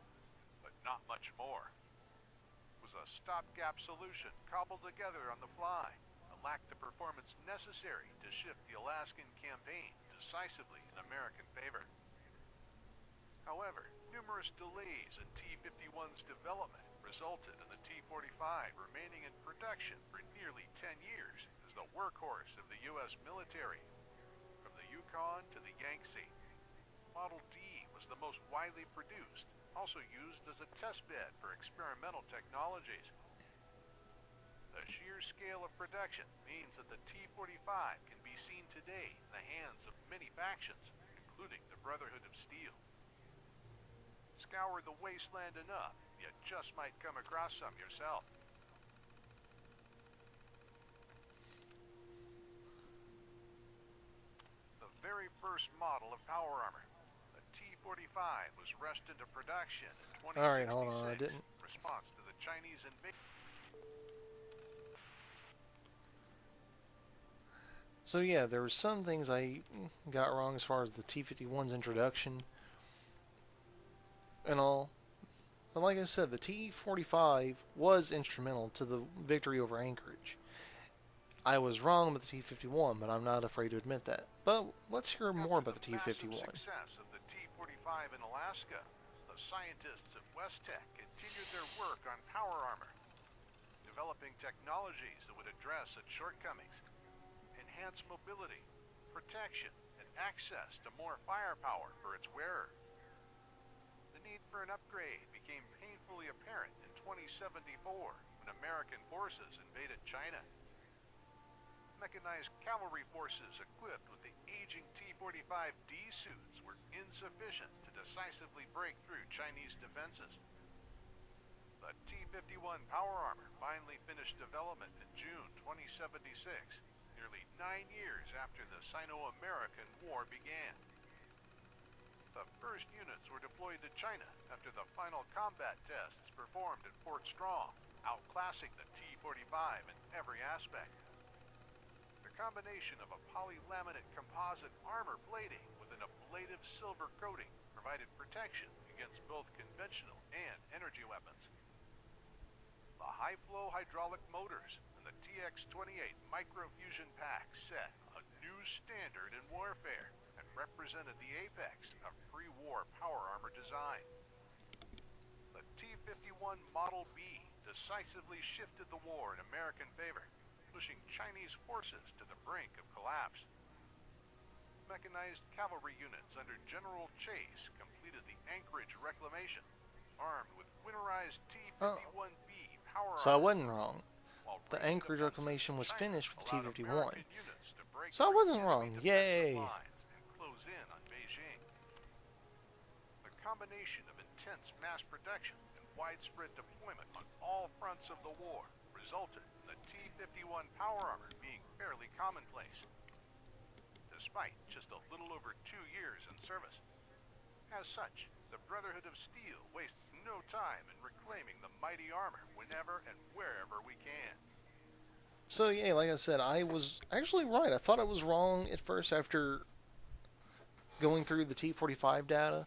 But not much more. It was a stopgap solution cobbled together on the fly and lacked the performance necessary to shift the Alaskan campaign decisively in American favor. However, numerous delays in T-51's development resulted in the T-45 remaining in production for nearly 10 years as the workhorse of the U.S. military. From the Yukon to the Yangtze, Model D was the most widely produced, also used as a testbed for experimental technologies. The sheer scale of production means that the T-45 can be seen today in the hands of many factions, including the Brotherhood of Steele. Scour the Wasteland enough, you just might come across some yourself. The very first model of power armor, T45, was rushed into production in 2066 Alright, hold on, I didn't. in response to the Chinese invasion. So yeah, there were some things I got wrong as far as the T51's introduction and all. But like I said, the T45 was instrumental to the victory over Anchorage. I was wrong with the T51, but I'm not afraid to admit that. But let's hear more about the T51. After the success of the T45 in Alaska, the scientists at Westech continued their work on power armor, developing technologies that would address its shortcomings, enhance mobility, protection, and access to more firepower for its wearer. The need for an upgrade became painfully apparent in 2074 when American forces invaded China. Mechanized cavalry forces equipped with the aging T45D suits were insufficient to decisively break through Chinese defenses. The T51 power armor finally finished development in June 2076, nearly 9 years after the Sino-American War began. The first units were deployed to China after the final combat tests performed at Fort Strong, outclassing the T45 in every aspect. The combination of a polylaminate composite armor plating with an ablative silver coating provided protection against both conventional and energy weapons. The high-flow hydraulic motors and the TX-28 microfusion pack set a new standard in warfare and represented the apex of pre-war power armor design. The T-51 Model B decisively shifted the war in American favor, pushing Chinese forces to the brink of collapse. Mechanized cavalry units under General Chase completed the Anchorage reclamation, armed with winterized T-51B power armor. So I wasn't wrong. The Anchorage reclamation was finished with the T-51. So I wasn't wrong. Yay! The combination of intense mass production and widespread deployment on all fronts of the war resulted in the T-51 power armor being fairly commonplace, despite just a little over 2 years in service. As such, the Brotherhood of Steele wastes no time in reclaiming the mighty armor whenever and wherever we can. So yeah, like I said, I was actually right. I thought I was wrong at first after going through the T45 data,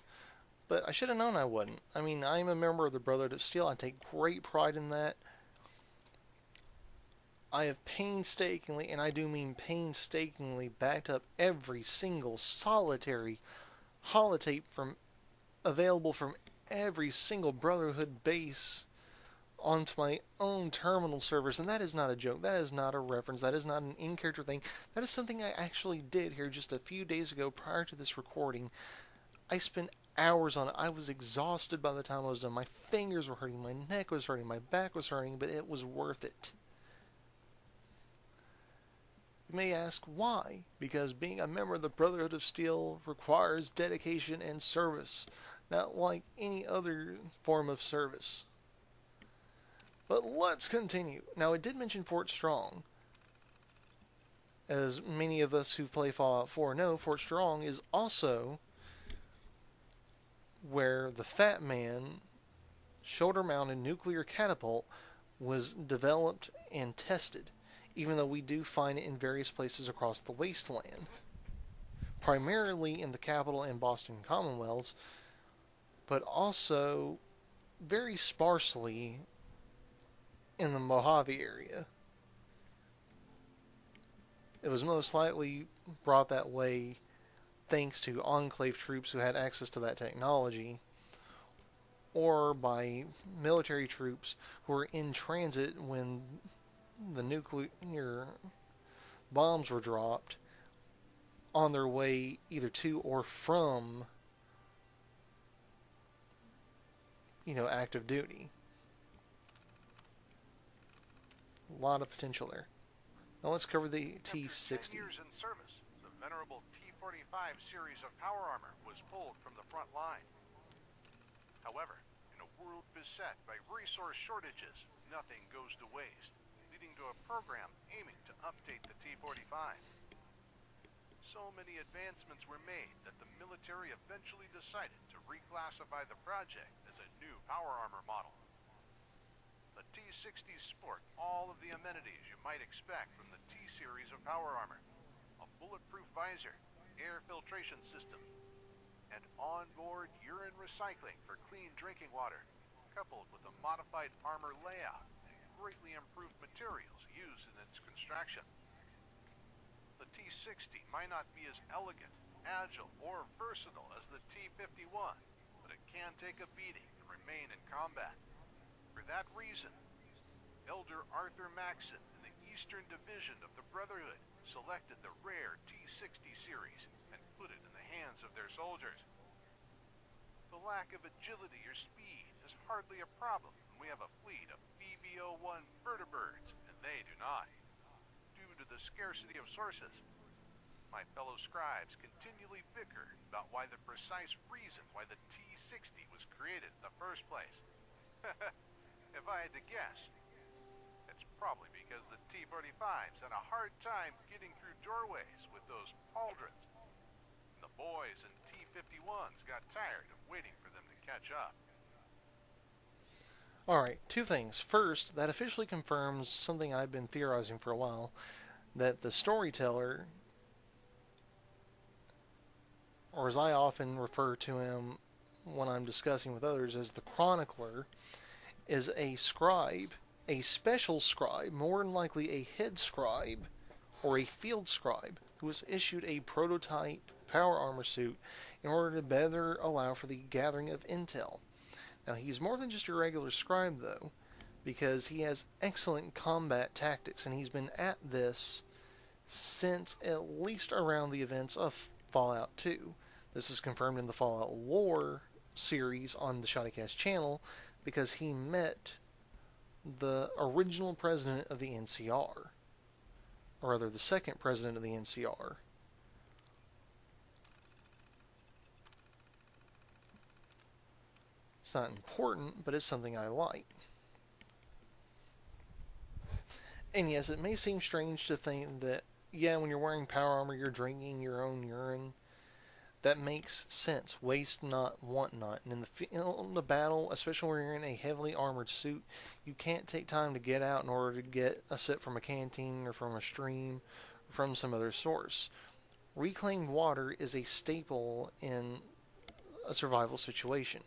but I should have known I wasn't. I mean, I'm a member of the Brotherhood of Steele. I take great pride in that. I have painstakingly, and I do mean painstakingly, backed up every single solitary holotape available from every single Brotherhood base onto my own terminal servers, and that is not a joke. That is not a reference. That is not an in-character thing. That is something I actually did here just a few days ago prior to this recording. I spent hours on it. I was exhausted by the time I was done. My fingers were hurting, my neck was hurting, my back was hurting, but it was worth it. You may ask why? Because being a member of the Brotherhood of Steel requires dedication and service, not like any other form of service. But let's continue. Now, I did mention Fort Strong. As many of us who play Fallout 4 know, Fort Strong is also where the Fat Man shoulder-mounted nuclear catapult was developed and tested, even though we do find it in various places across the Wasteland. Primarily in the capital and Boston Commonwealths, but also very sparsely in the Mojave area. It was most likely brought that way thanks to Enclave troops who had access to that technology, or by military troops who were in transit when the nuclear bombs were dropped on their way either to or from, active duty. A lot of potential there. Now let's cover the T60. After 10 years in service, the venerable T45 series of power armor was pulled from the front line. However, in a world beset by resource shortages, nothing goes to waste, leading to a program aiming to update the T45. So many advancements were made that the military eventually decided to reclassify the project as a new power armor model. The T60s sport all of the amenities you might expect from the T-series of power armor. a bulletproof visor, air filtration system, and onboard urine recycling for clean drinking water, coupled with a modified armor layout and greatly improved materials used in its construction. The T60 might not be as elegant, agile, or versatile as the T51, but it can take a beating and remain in combat. For that reason, Elder Arthur Maxson in the Eastern Division of the Brotherhood selected the rare T60 series and put it in the hands of their soldiers. The lack of agility or speed is hardly a problem when we have a fleet of BB-01 vertibirds, and they do not. Due to the scarcity of sources, my fellow scribes continually bicker about why the precise reason why the T60 was created in the first place. If I had to guess, it's probably because the T45s had a hard time getting through doorways with those pauldrons. And the boys in T51s got tired of waiting for them to catch up. Alright, two things. First, that officially confirms something I've been theorizing for a while, that the Storyteller, or as I often refer to him when I'm discussing with others as the Chronicler, is a scribe, a special scribe, more than likely a head scribe, or a field scribe, who was issued a prototype power armor suit in order to better allow for the gathering of intel. Now, he's more than just a regular scribe, though, because he has excellent combat tactics, and he's been at this since at least around the events of Fallout 2. This is confirmed in the Fallout lore series on the ShoddyCast channel, because he met the original president of the NCR, or rather the second president of the NCR. It's not important, but it's something I like. And yes, it may seem strange to think that, yeah, when you're wearing power armor, you're drinking your own urine. That makes sense. Waste not, want not. And in the field of battle, especially when you're in a heavily armored suit, you can't take time to get out in order to get a sip from a canteen or from a stream or from some other source. Reclaimed water is a staple in a survival situation.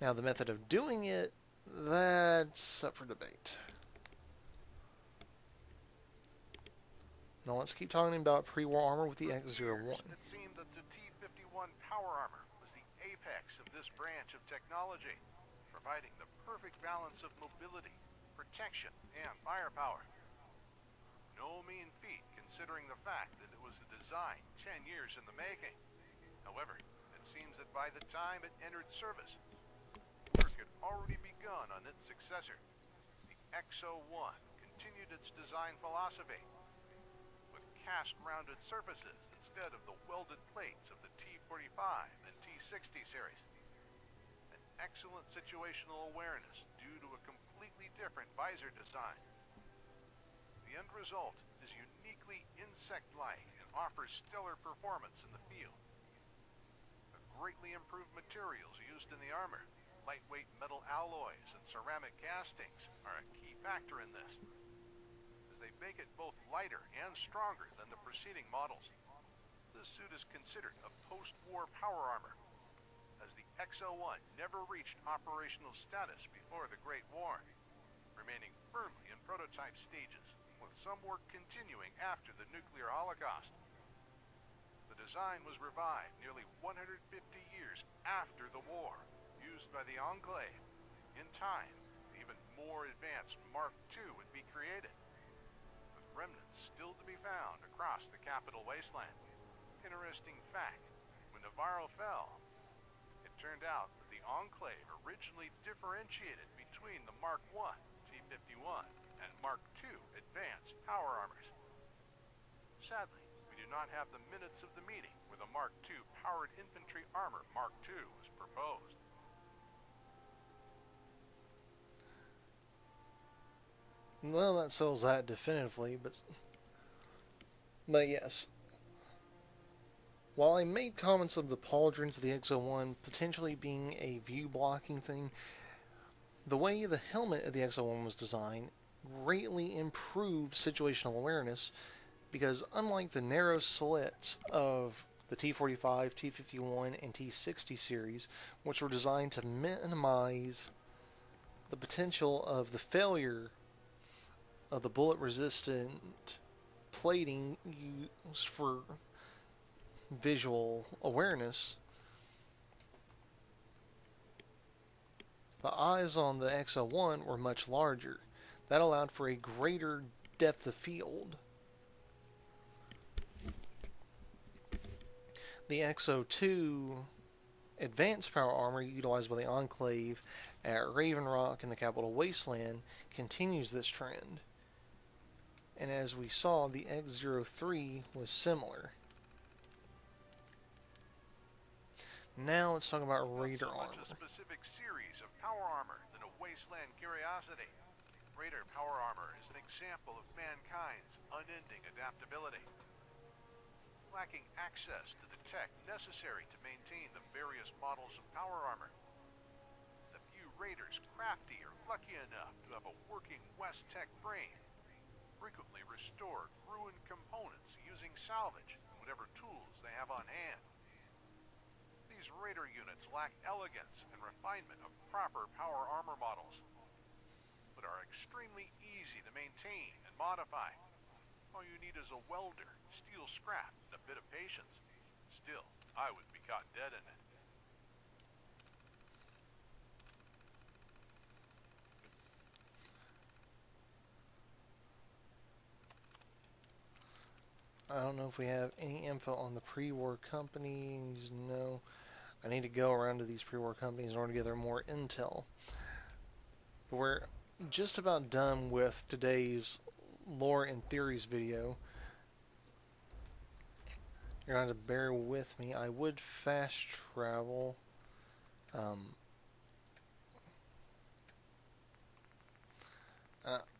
Now, the method of doing it, that's up for debate. Now let's keep talking about pre-war armor with the X-01. It seemed that the T51 power armor was the apex of this branch of technology, providing the perfect balance of mobility, protection, and firepower. No mean feat considering the fact that it was a design 10 years in the making. However, it seems that by the time it entered service, work had already begun on its successor. The X-01 continued its design philosophy, cast-rounded surfaces instead of the welded plates of the T45 and T60 series. An excellent situational awareness due to a completely different visor design. The end result is uniquely insect-like and offers stellar performance in the field. The greatly improved materials used in the armor, lightweight metal alloys and ceramic castings, are a key factor in this. They make it both lighter and stronger than the preceding models. This suit is considered a post-war power armor, as the X-01 never reached operational status before the Great War, remaining firmly in prototype stages, with some work continuing after the nuclear holocaust. The design was revived nearly 150 years after the war, used by the Enclave. In time, the even more advanced Mark II would be created, remnants still to be found across the capital Wasteland. Interesting fact, when Navarro fell, it turned out that the Enclave originally differentiated between the Mark I T51 and Mark II advanced power armors. Sadly, we do not have the minutes of the meeting where the Mark II powered infantry armor Mark II was proposed. Well, that settles that definitively, but yes. While I made comments of the pauldrons of the X-01 potentially being a view-blocking thing, the way the helmet of the X-01 was designed greatly improved situational awareness because unlike the narrow slits of the T45, T51, and T60 series, which were designed to minimize the potential of the failure of the bullet-resistant plating used for visual awareness, the eyes on the XO1 were much larger. That allowed for a greater depth of field. The XO2 advanced power armor utilized by the Enclave at Raven Rock in the capital Wasteland continues this trend. And as we saw, the X03 was similar. Now let's talk about Raider armor. A specific series of power armor than a Wasteland curiosity. Raider power armor is an example of mankind's unending adaptability. Lacking access to the tech necessary to maintain the various models of power armor. The few raiders crafty or lucky enough to have a working West Tech brain frequently restored ruined components using salvage and whatever tools they have on hand. These raider units lack elegance and refinement of proper power armor models, but are extremely easy to maintain and modify. All you need is a welder, steel scrap, and a bit of patience. Still, I would be caught dead in it. I don't know if we have any info on the pre-war companies. No. I need to go around to these pre-war companies in order to gather more intel. But we're just about done with today's lore and theories video. You're going to have to bear with me. I would fast travel.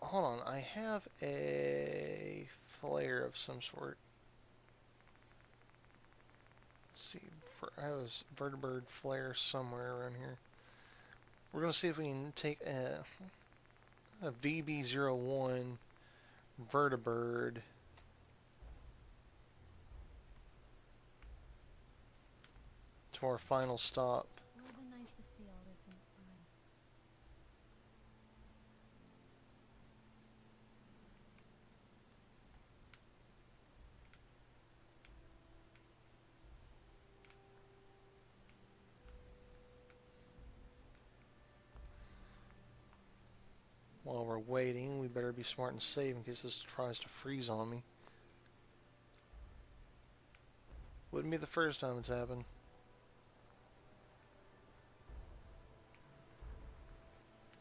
Hold on. I have a flare of some sort. Let's see. I have a vertibird flare somewhere around here. We're going to see if we can take a VB01 vertibird to our final stop. It would have been nice to see all this in its prime. While we're waiting, we better be smart and save in case this tries to freeze on me. Wouldn't be the first time it's happened.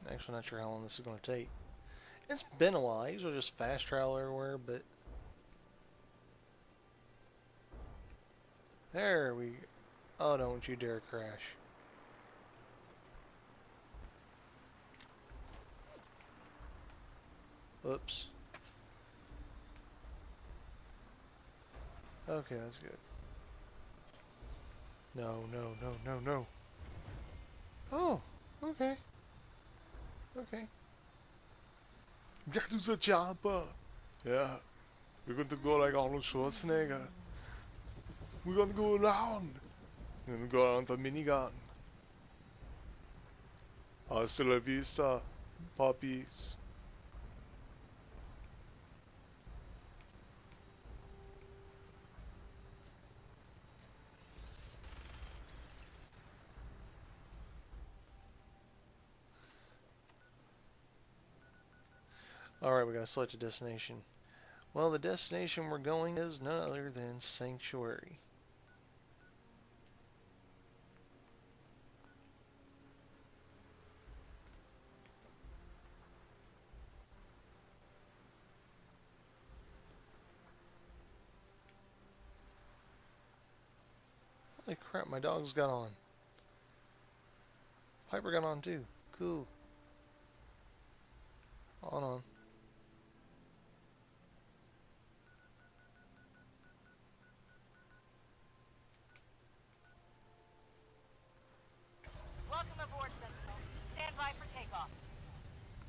Actually, not sure how long this is going to take. It's been a while. I usually just fast travel everywhere, but there we go. Oh, don't you dare crash. Oops. Okay, that's good. No, no, no, no, no. Oh, okay. Okay. That is a chopper. Yeah. We're going to go like Arnold Schwarzenegger. We're going to go around. We're going to go around the minigun. Hasta la vista, puppies. Alright, we gotta select a destination. Well, the destination we're going is none other than Sanctuary. Holy crap, my dog's got on. Piper got on too. Cool. Hold on. Welcome aboard, Sentinel. Stand by for takeoff.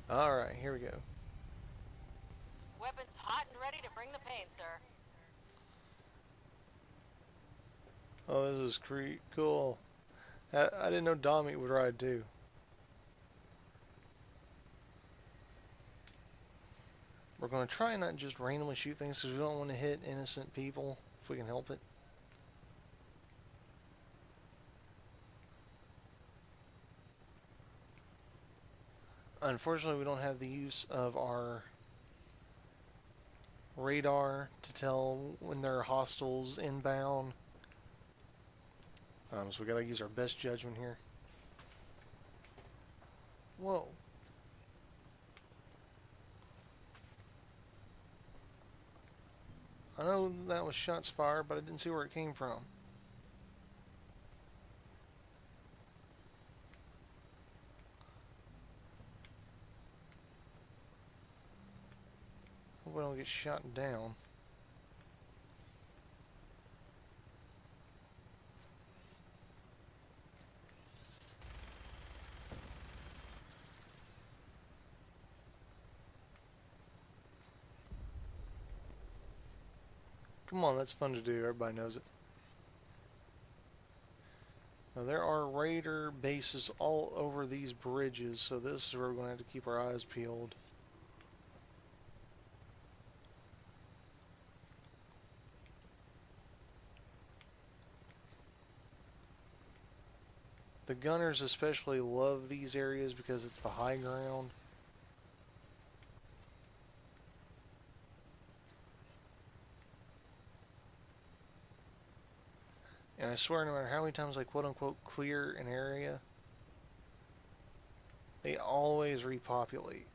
Alright, here we go. Hot and ready to bring the pain, sir. Oh, this is cool. I didn't know Dommy would ride too. We're going to try and not just randomly shoot things because we don't want to hit innocent people if we can help it. Unfortunately, we don't have the use of our radar to tell when there are hostiles inbound. So we gotta use our best judgment here. Whoa. I know that was shots fired, but I didn't see where it came from. Hope we don't get shot down. Come on, that's fun to do. Everybody knows it. Now, there are raider bases all over these bridges, so this is where we're going to have to keep our eyes peeled. The gunners especially love these areas because it's the high ground. And I swear, no matter how many times I quote-unquote clear an area, they always repopulate.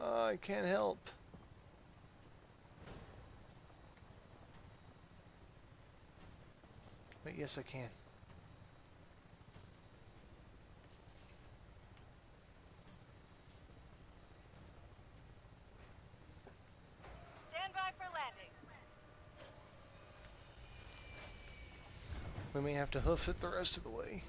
I can't help. But yes, I can. We may have to hoof it the rest of the way.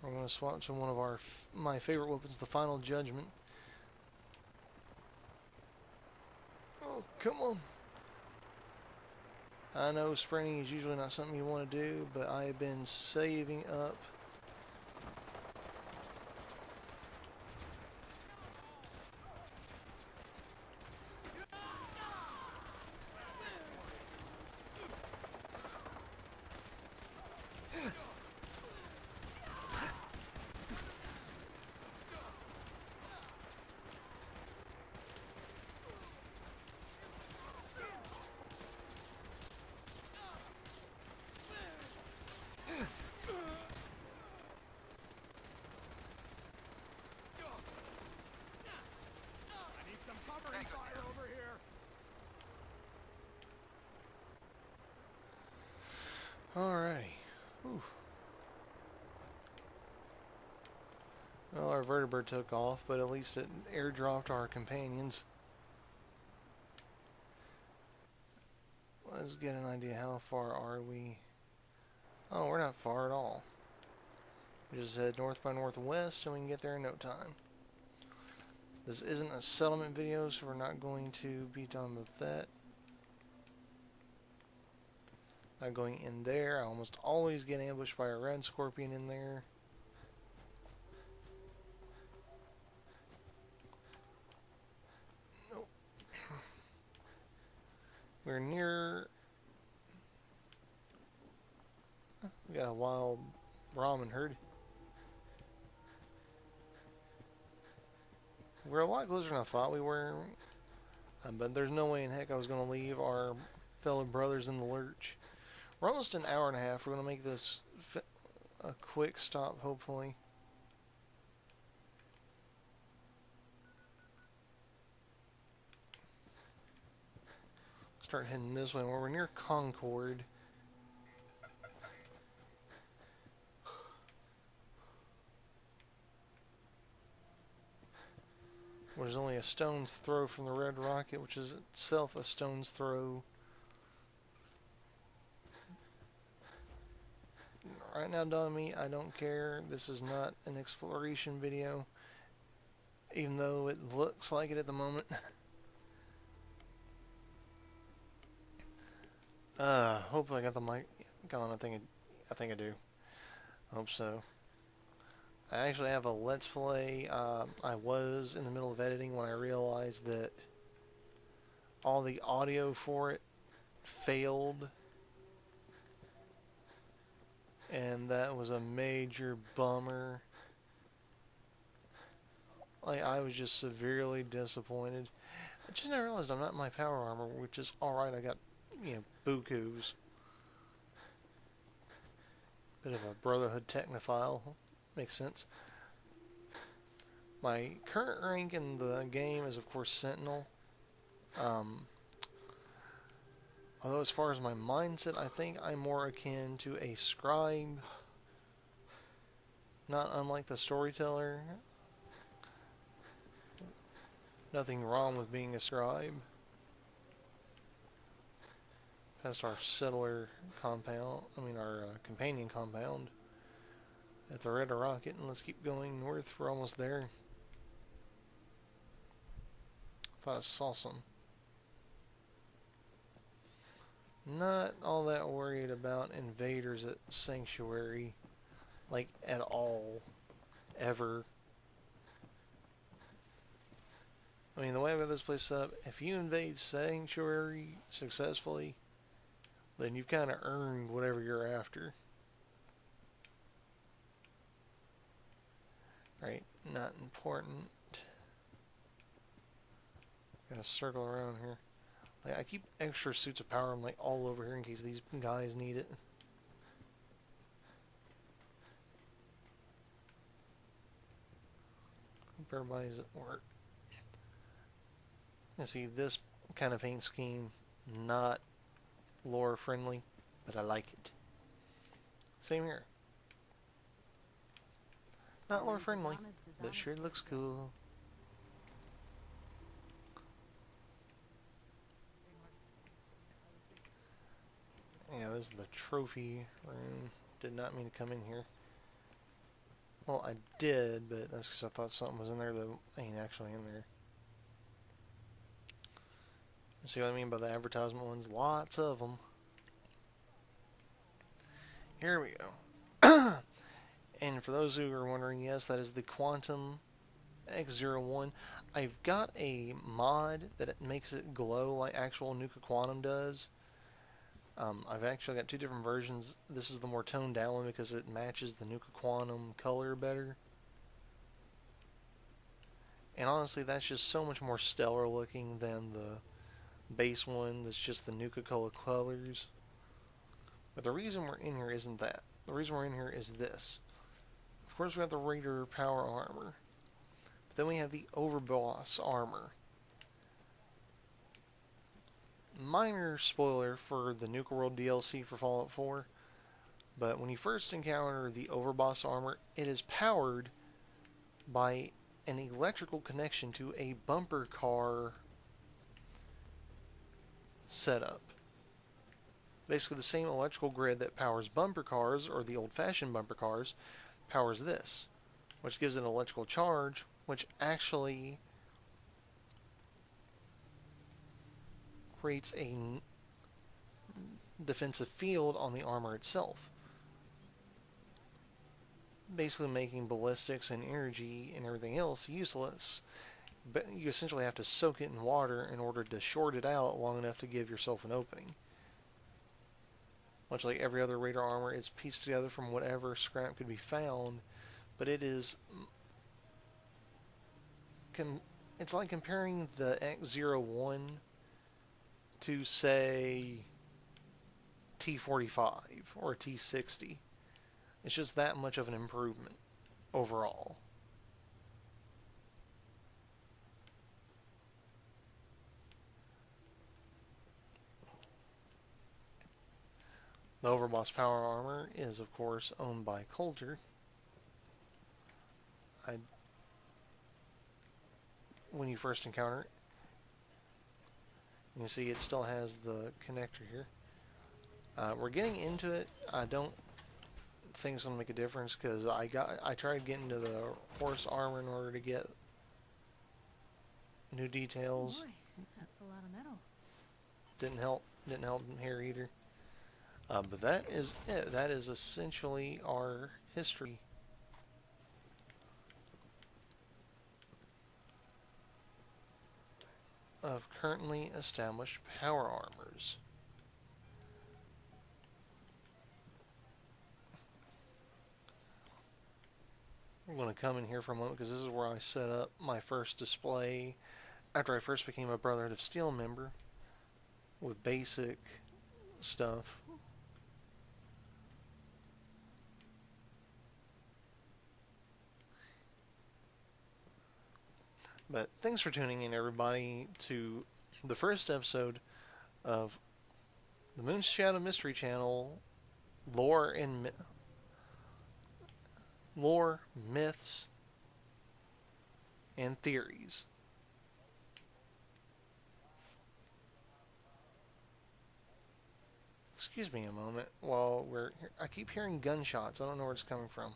We're going to swap to one of my favorite weapons, the Final Judgment. Oh, come on. I know sprinting is usually not something you want to do, but I have been saving up. Alright. Well, our vertebrate took off, but at least it airdropped our companions. Let's get an idea. How far are we? Oh, we're not far at all. We just head north by northwest and we can get there in no time. This isn't a settlement video, so we're not going to be done with that. Not going in there. I almost always get ambushed by a red scorpion in there. Nope. We're near... We got a wild Brahmin herd. We're a lot closer than I thought we were. But there's no way in heck I was going to leave our fellow brothers in the lurch. We're almost an hour and a half. We're going to make this a quick stop, hopefully. Start heading this way. We're near Concord. What There's only a stone's throw from the red rocket, which is itself a stone's throw. Right now, Dummy, I don't care. This is not an exploration video, even though it looks like it at the moment. Hopefully I got the mic on. I think I do. I hope so. I actually have a Let's Play. I was in the middle of editing when I realized that all the audio for it failed. And that was a major bummer. Like, I was just severely disappointed. I just never realized I'm not in my power armor, which is alright. I got, bukus. Bit of a Brotherhood technophile. Makes sense. My current rank in the game is, of course, Sentinel. Although as far as my mindset, I think I'm more akin to a scribe. Not unlike the Storyteller. Nothing wrong with being a scribe. Past our settler compound, our companion compound at the red rocket, and let's keep going north. We're almost there. Thought I saw some. Not all that worried about invaders at Sanctuary, like, at all, ever. The way I've got this place set up, if you invade Sanctuary successfully, then you've kind of earned whatever you're after. Right, not important. Gotta circle around here. I keep extra suits of power, all over here in case these guys need it. Hope everybody's at work. You see, this kind of paint scheme, not lore friendly, but I like it. Same here. Not lore friendly, but sure looks cool. Yeah, this is the trophy room. Did not mean to come in here. Well, I did, but that's because I thought something was in there that ain't actually in there. See what I mean by the advertisement ones? Lots of them. Here we go. And for those who are wondering, yes, that is the Quantum X01. I've got a mod that it makes it glow like actual Nuka Quantum does. I've actually got two different versions. This is the more toned down one because it matches the Nuka Quantum color better. And honestly, that's just so much more stellar looking than the base one that's just the Nuka Cola colors. But the reason we're in here isn't that. The reason we're in here is this. Of course, we have the Raider power armor. But then we have the Overboss armor. Minor spoiler for the Nuka World DLC for Fallout 4, but when you first encounter the Overboss armor, it is powered by an electrical connection to a bumper car setup. Basically the same electrical grid that powers bumper cars, or the old-fashioned bumper cars, powers this, which gives it an electrical charge, which actually creates a defensive field on the armor itself. Basically making ballistics and energy and everything else useless. But you essentially have to soak it in water in order to short it out long enough to give yourself an opening. Much like every other Raider armor, it's pieced together from whatever scrap could be found, but it is... it's like comparing the X01 to, say, T45 or T60. It's just that much of an improvement overall. The Overboss power armor is, of course, owned by Coulter. when you first encounter it. You can see it still has the connector here. We're getting into it. I don't think it's going to make a difference because I tried getting to the horse armor in order to get new details. Oh boy, that's a lot of metal. Didn't help here either. But that is it. That is essentially our history. Of currently established power armors. We're going to come in here for a moment because this is where I set up my first display after I first became a Brotherhood of Steel member with basic stuff. But thanks for tuning in, everybody, to the first episode of the Moonshadow Mystery Channel, lore, myths, and theories. Excuse me a moment while I keep hearing gunshots. I don't know where it's coming from.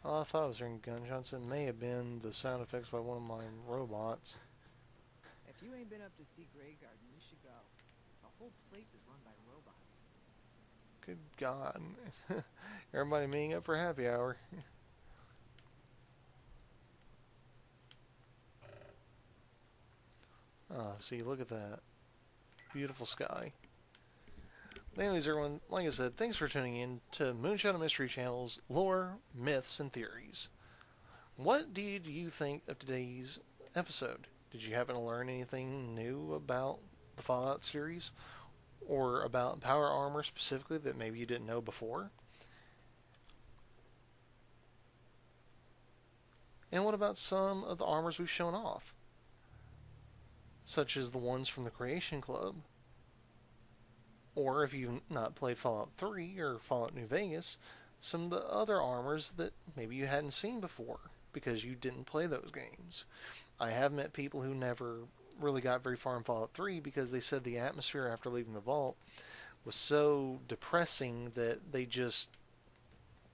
Oh, I thought I was hearing gunshots. It may have been the sound effects by one of my robots. If you ain't been up to see Grey Garden, you should go. The whole place is run by robots. Good God. Everybody meeting up for happy hour. Oh, see, look at that. Beautiful sky. Anyways, everyone, like I said, thanks for tuning in to Moonshadow Mystery Channel's lore, myths, and theories. What did you think of today's episode? Did you happen to learn anything new about the Fallout series? Or about power armor specifically that maybe you didn't know before? And what about some of the armors we've shown off? Such as the ones from the Creation Club. Or if you've not played Fallout 3 or Fallout New Vegas, some of the other armors that maybe you hadn't seen before because you didn't play those games. I have met people who never really got very far in Fallout 3 because they said the atmosphere after leaving the vault was so depressing that they just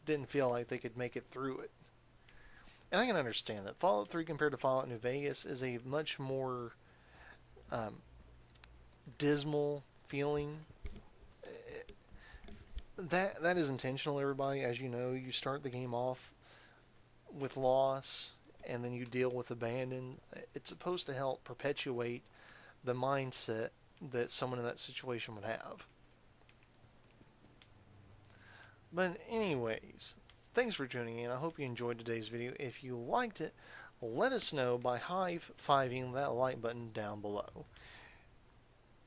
didn't feel like they could make it through it. And I can understand that. Fallout 3 compared to Fallout New Vegas is a much more dismal feeling. That is intentional, everybody. As you know, you start the game off with loss, and then you deal with abandon. It's supposed to help perpetuate the mindset that someone in that situation would have. But anyways, thanks for tuning in. I hope you enjoyed today's video. If you liked it, let us know by high-fiving that like button down below.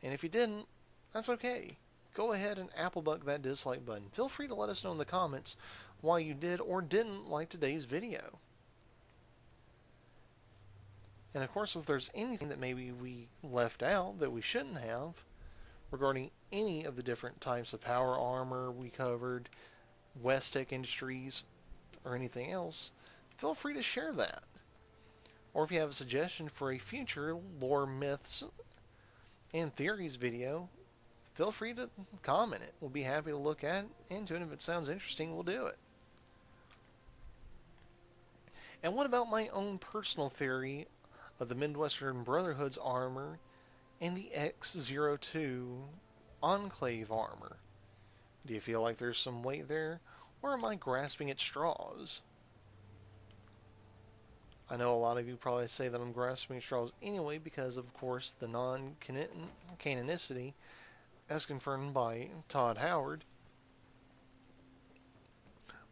And if you didn't, that's okay. Go ahead and applebuck that dislike button. Feel free to let us know in the comments why you did or didn't like today's video. And of course, if there's anything that maybe we left out that we shouldn't have regarding any of the different types of power armor we covered, West Tech Industries, or anything else, feel free to share that. Or if you have a suggestion for a future lore, myths, and theories video, feel free to comment it. We'll be happy to look into it. If it sounds interesting, we'll do it. And what about my own personal theory of the Midwestern Brotherhood's armor and the X-02 Enclave armor? Do you feel like there's some weight there, or am I grasping at straws? I know a lot of you probably say that I'm grasping at straws anyway because, of course, the non-canonicity as confirmed by Todd Howard.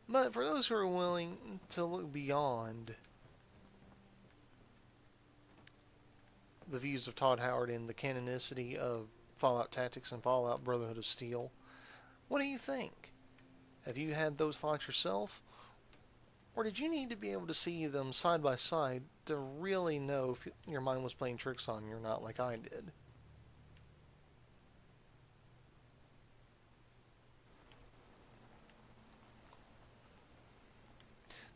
But for those who are willing to look beyond the views of Todd Howard and the canonicity of Fallout Tactics and Fallout Brotherhood of Steel, what do you think? Have you had those thoughts yourself? Or did you need to be able to see them side by side to really know if your mind was playing tricks on you or not, like I did?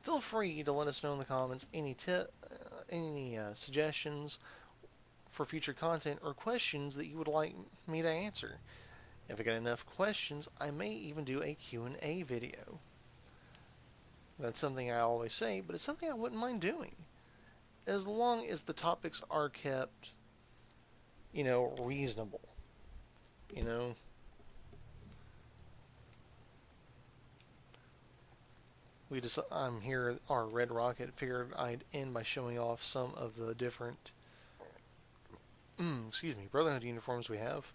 Feel free to let us know in the comments any suggestions for future content or questions that you would like me to answer. If I get enough questions, I may even do a Q&A video. That's something I always say, but it's something I wouldn't mind doing. As long as the topics are kept, reasonable. I'm here, our Red Rocket, figured I'd end by showing off some of the different, Brotherhood uniforms we have,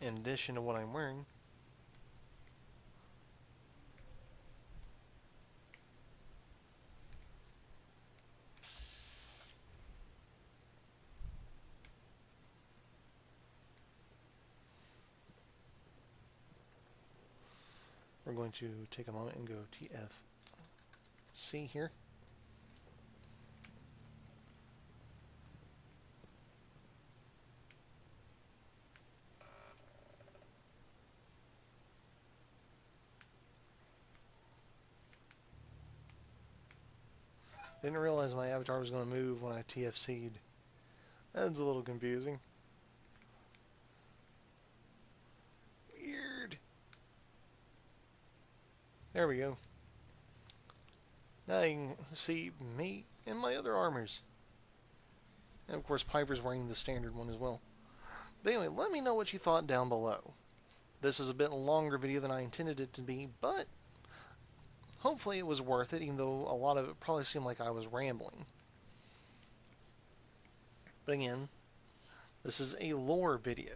in addition to what I'm wearing. We're going to take a moment and go TFC here. Didn't realize my avatar was going to move when I TFC'd. That's a little confusing. Weird. There we go. Now you can see me and my other armors. And of course Piper's wearing the standard one as well. But anyway, let me know what you thought down below. This is a bit longer video than I intended it to be, but hopefully it was worth it, even though a lot of it probably seemed like I was rambling. But again, this is a lore video.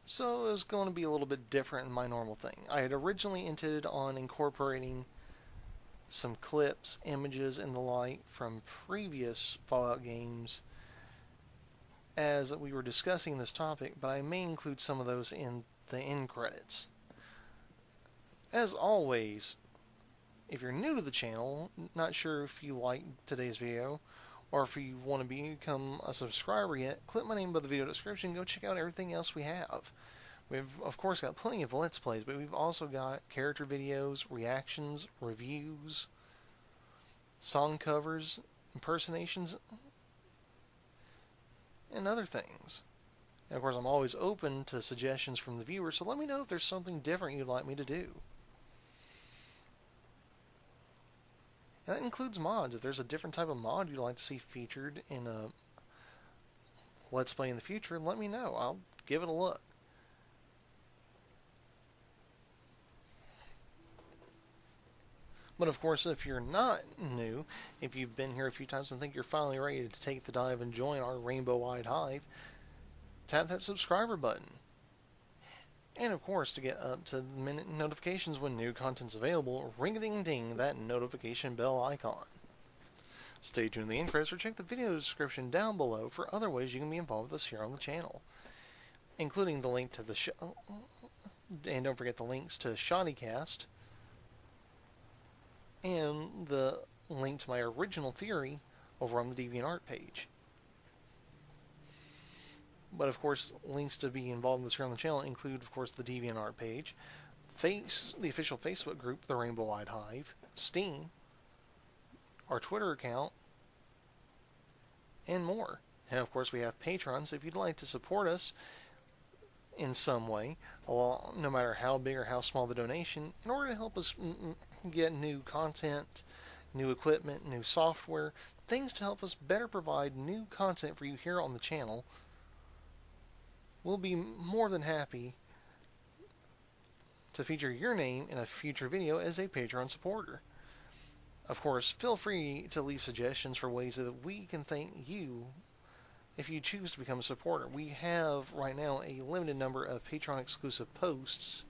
So it was going to be a little bit different than my normal thing. I had originally intended on incorporating some clips, images, and the like from previous Fallout games as we were discussing this topic, but I may include some of those in the end credits. As always, if you're new to the channel, not sure if you like today's video, or if you want to become a subscriber yet, click my name above the video description and go check out everything else we have. We've, of course, got plenty of Let's Plays, but we've also got character videos, reactions, reviews, song covers, impersonations, and other things. And of course, I'm always open to suggestions from the viewers, so let me know if there's something different you'd like me to do. And that includes mods. If there's a different type of mod you'd like to see featured in a Let's Play in the future, let me know. I'll give it a look. But of course, if you're not new, if you've been here a few times and think you're finally ready to take the dive and join our rainbow-eyed hive, tap that subscriber button. And of course, to get up to the minute notifications when new content's available, ring-a-ding-ding that notification bell icon. Stay tuned to the end credits or check the video description down below for other ways you can be involved with us here on the channel, including the link to the show, and don't forget the links to ShoddyCast, and the link to my original theory over on the DeviantArt page. But of course, links to be involved in this here on the channel include, of course, the DeviantArt page, the official Facebook group, the Rainbow-Eyed Hive, Steam, our Twitter account, and more. And of course, we have Patreon, so if you'd like to support us in some way, no matter how big or how small the donation, in order to help us get new content, new equipment, new software, things to help us better provide new content for you here on the channel, we'll be more than happy to feature your name in a future video as a Patreon supporter. Of course, feel free to leave suggestions for ways that we can thank you if you choose to become a supporter. We have right now a limited number of Patreon exclusive posts,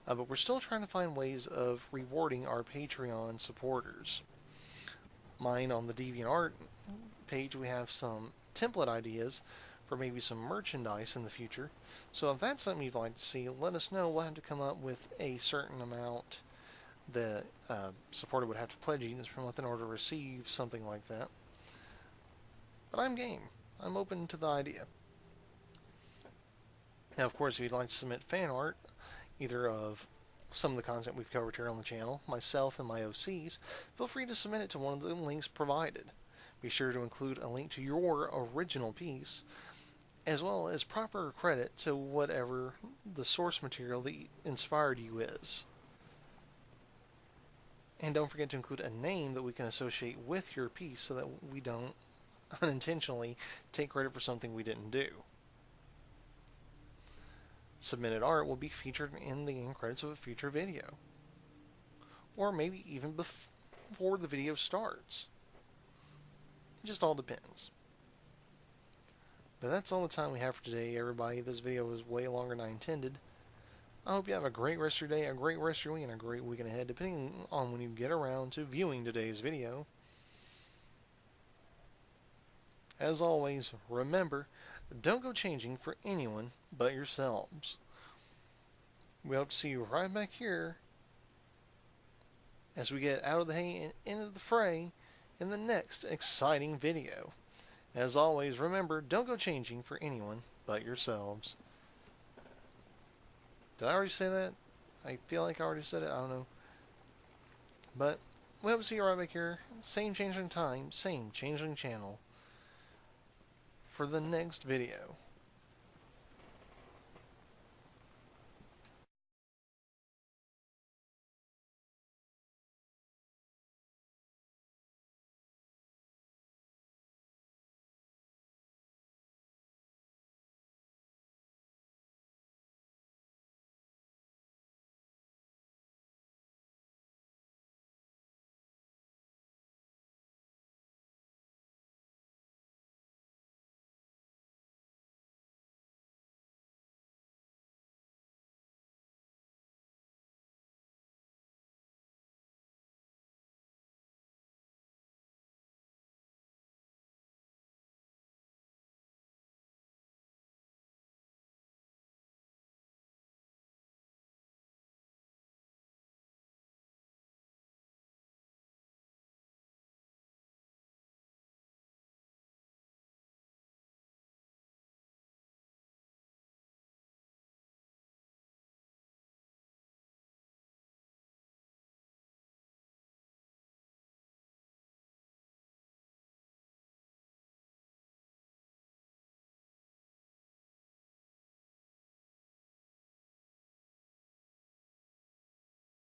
but we're still trying to find ways of rewarding our Patreon supporters. Mine on the DeviantArt page, we have some template ideas for maybe some merchandise in the future. So if that's something you'd like to see, let us know. We'll have to come up with a certain amount that supporter would have to pledge each month in order to receive something like that. But I'm game. I'm open to the idea. Now, of course, if you'd like to submit fan art, either of some of the content we've covered here on the channel, myself and my OCs, feel free to submit it to one of the links provided. Be sure to include a link to your original piece, as well as proper credit to whatever the source material that inspired you is. And don't forget to include a name that we can associate with your piece so that we don't unintentionally take credit for something we didn't do. Submitted art will be featured in the end credits of a future video. Or maybe even before the video starts. It just all depends. But that's all the time we have for today, everybody. This video was way longer than I intended. I hope you have a great rest of your day, a great rest of your week, and a great weekend ahead, depending on when you get around to viewing today's video. As always, remember, don't go changing for anyone but yourselves. We hope to see you right back here as we get out of the hay and into the fray in the next exciting video. As always, remember, don't go changing for anyone but yourselves. Did I already say that? I feel like I already said it. I don't know. But we hope to see you right back here. Same changeling time, same changeling channel for the next video.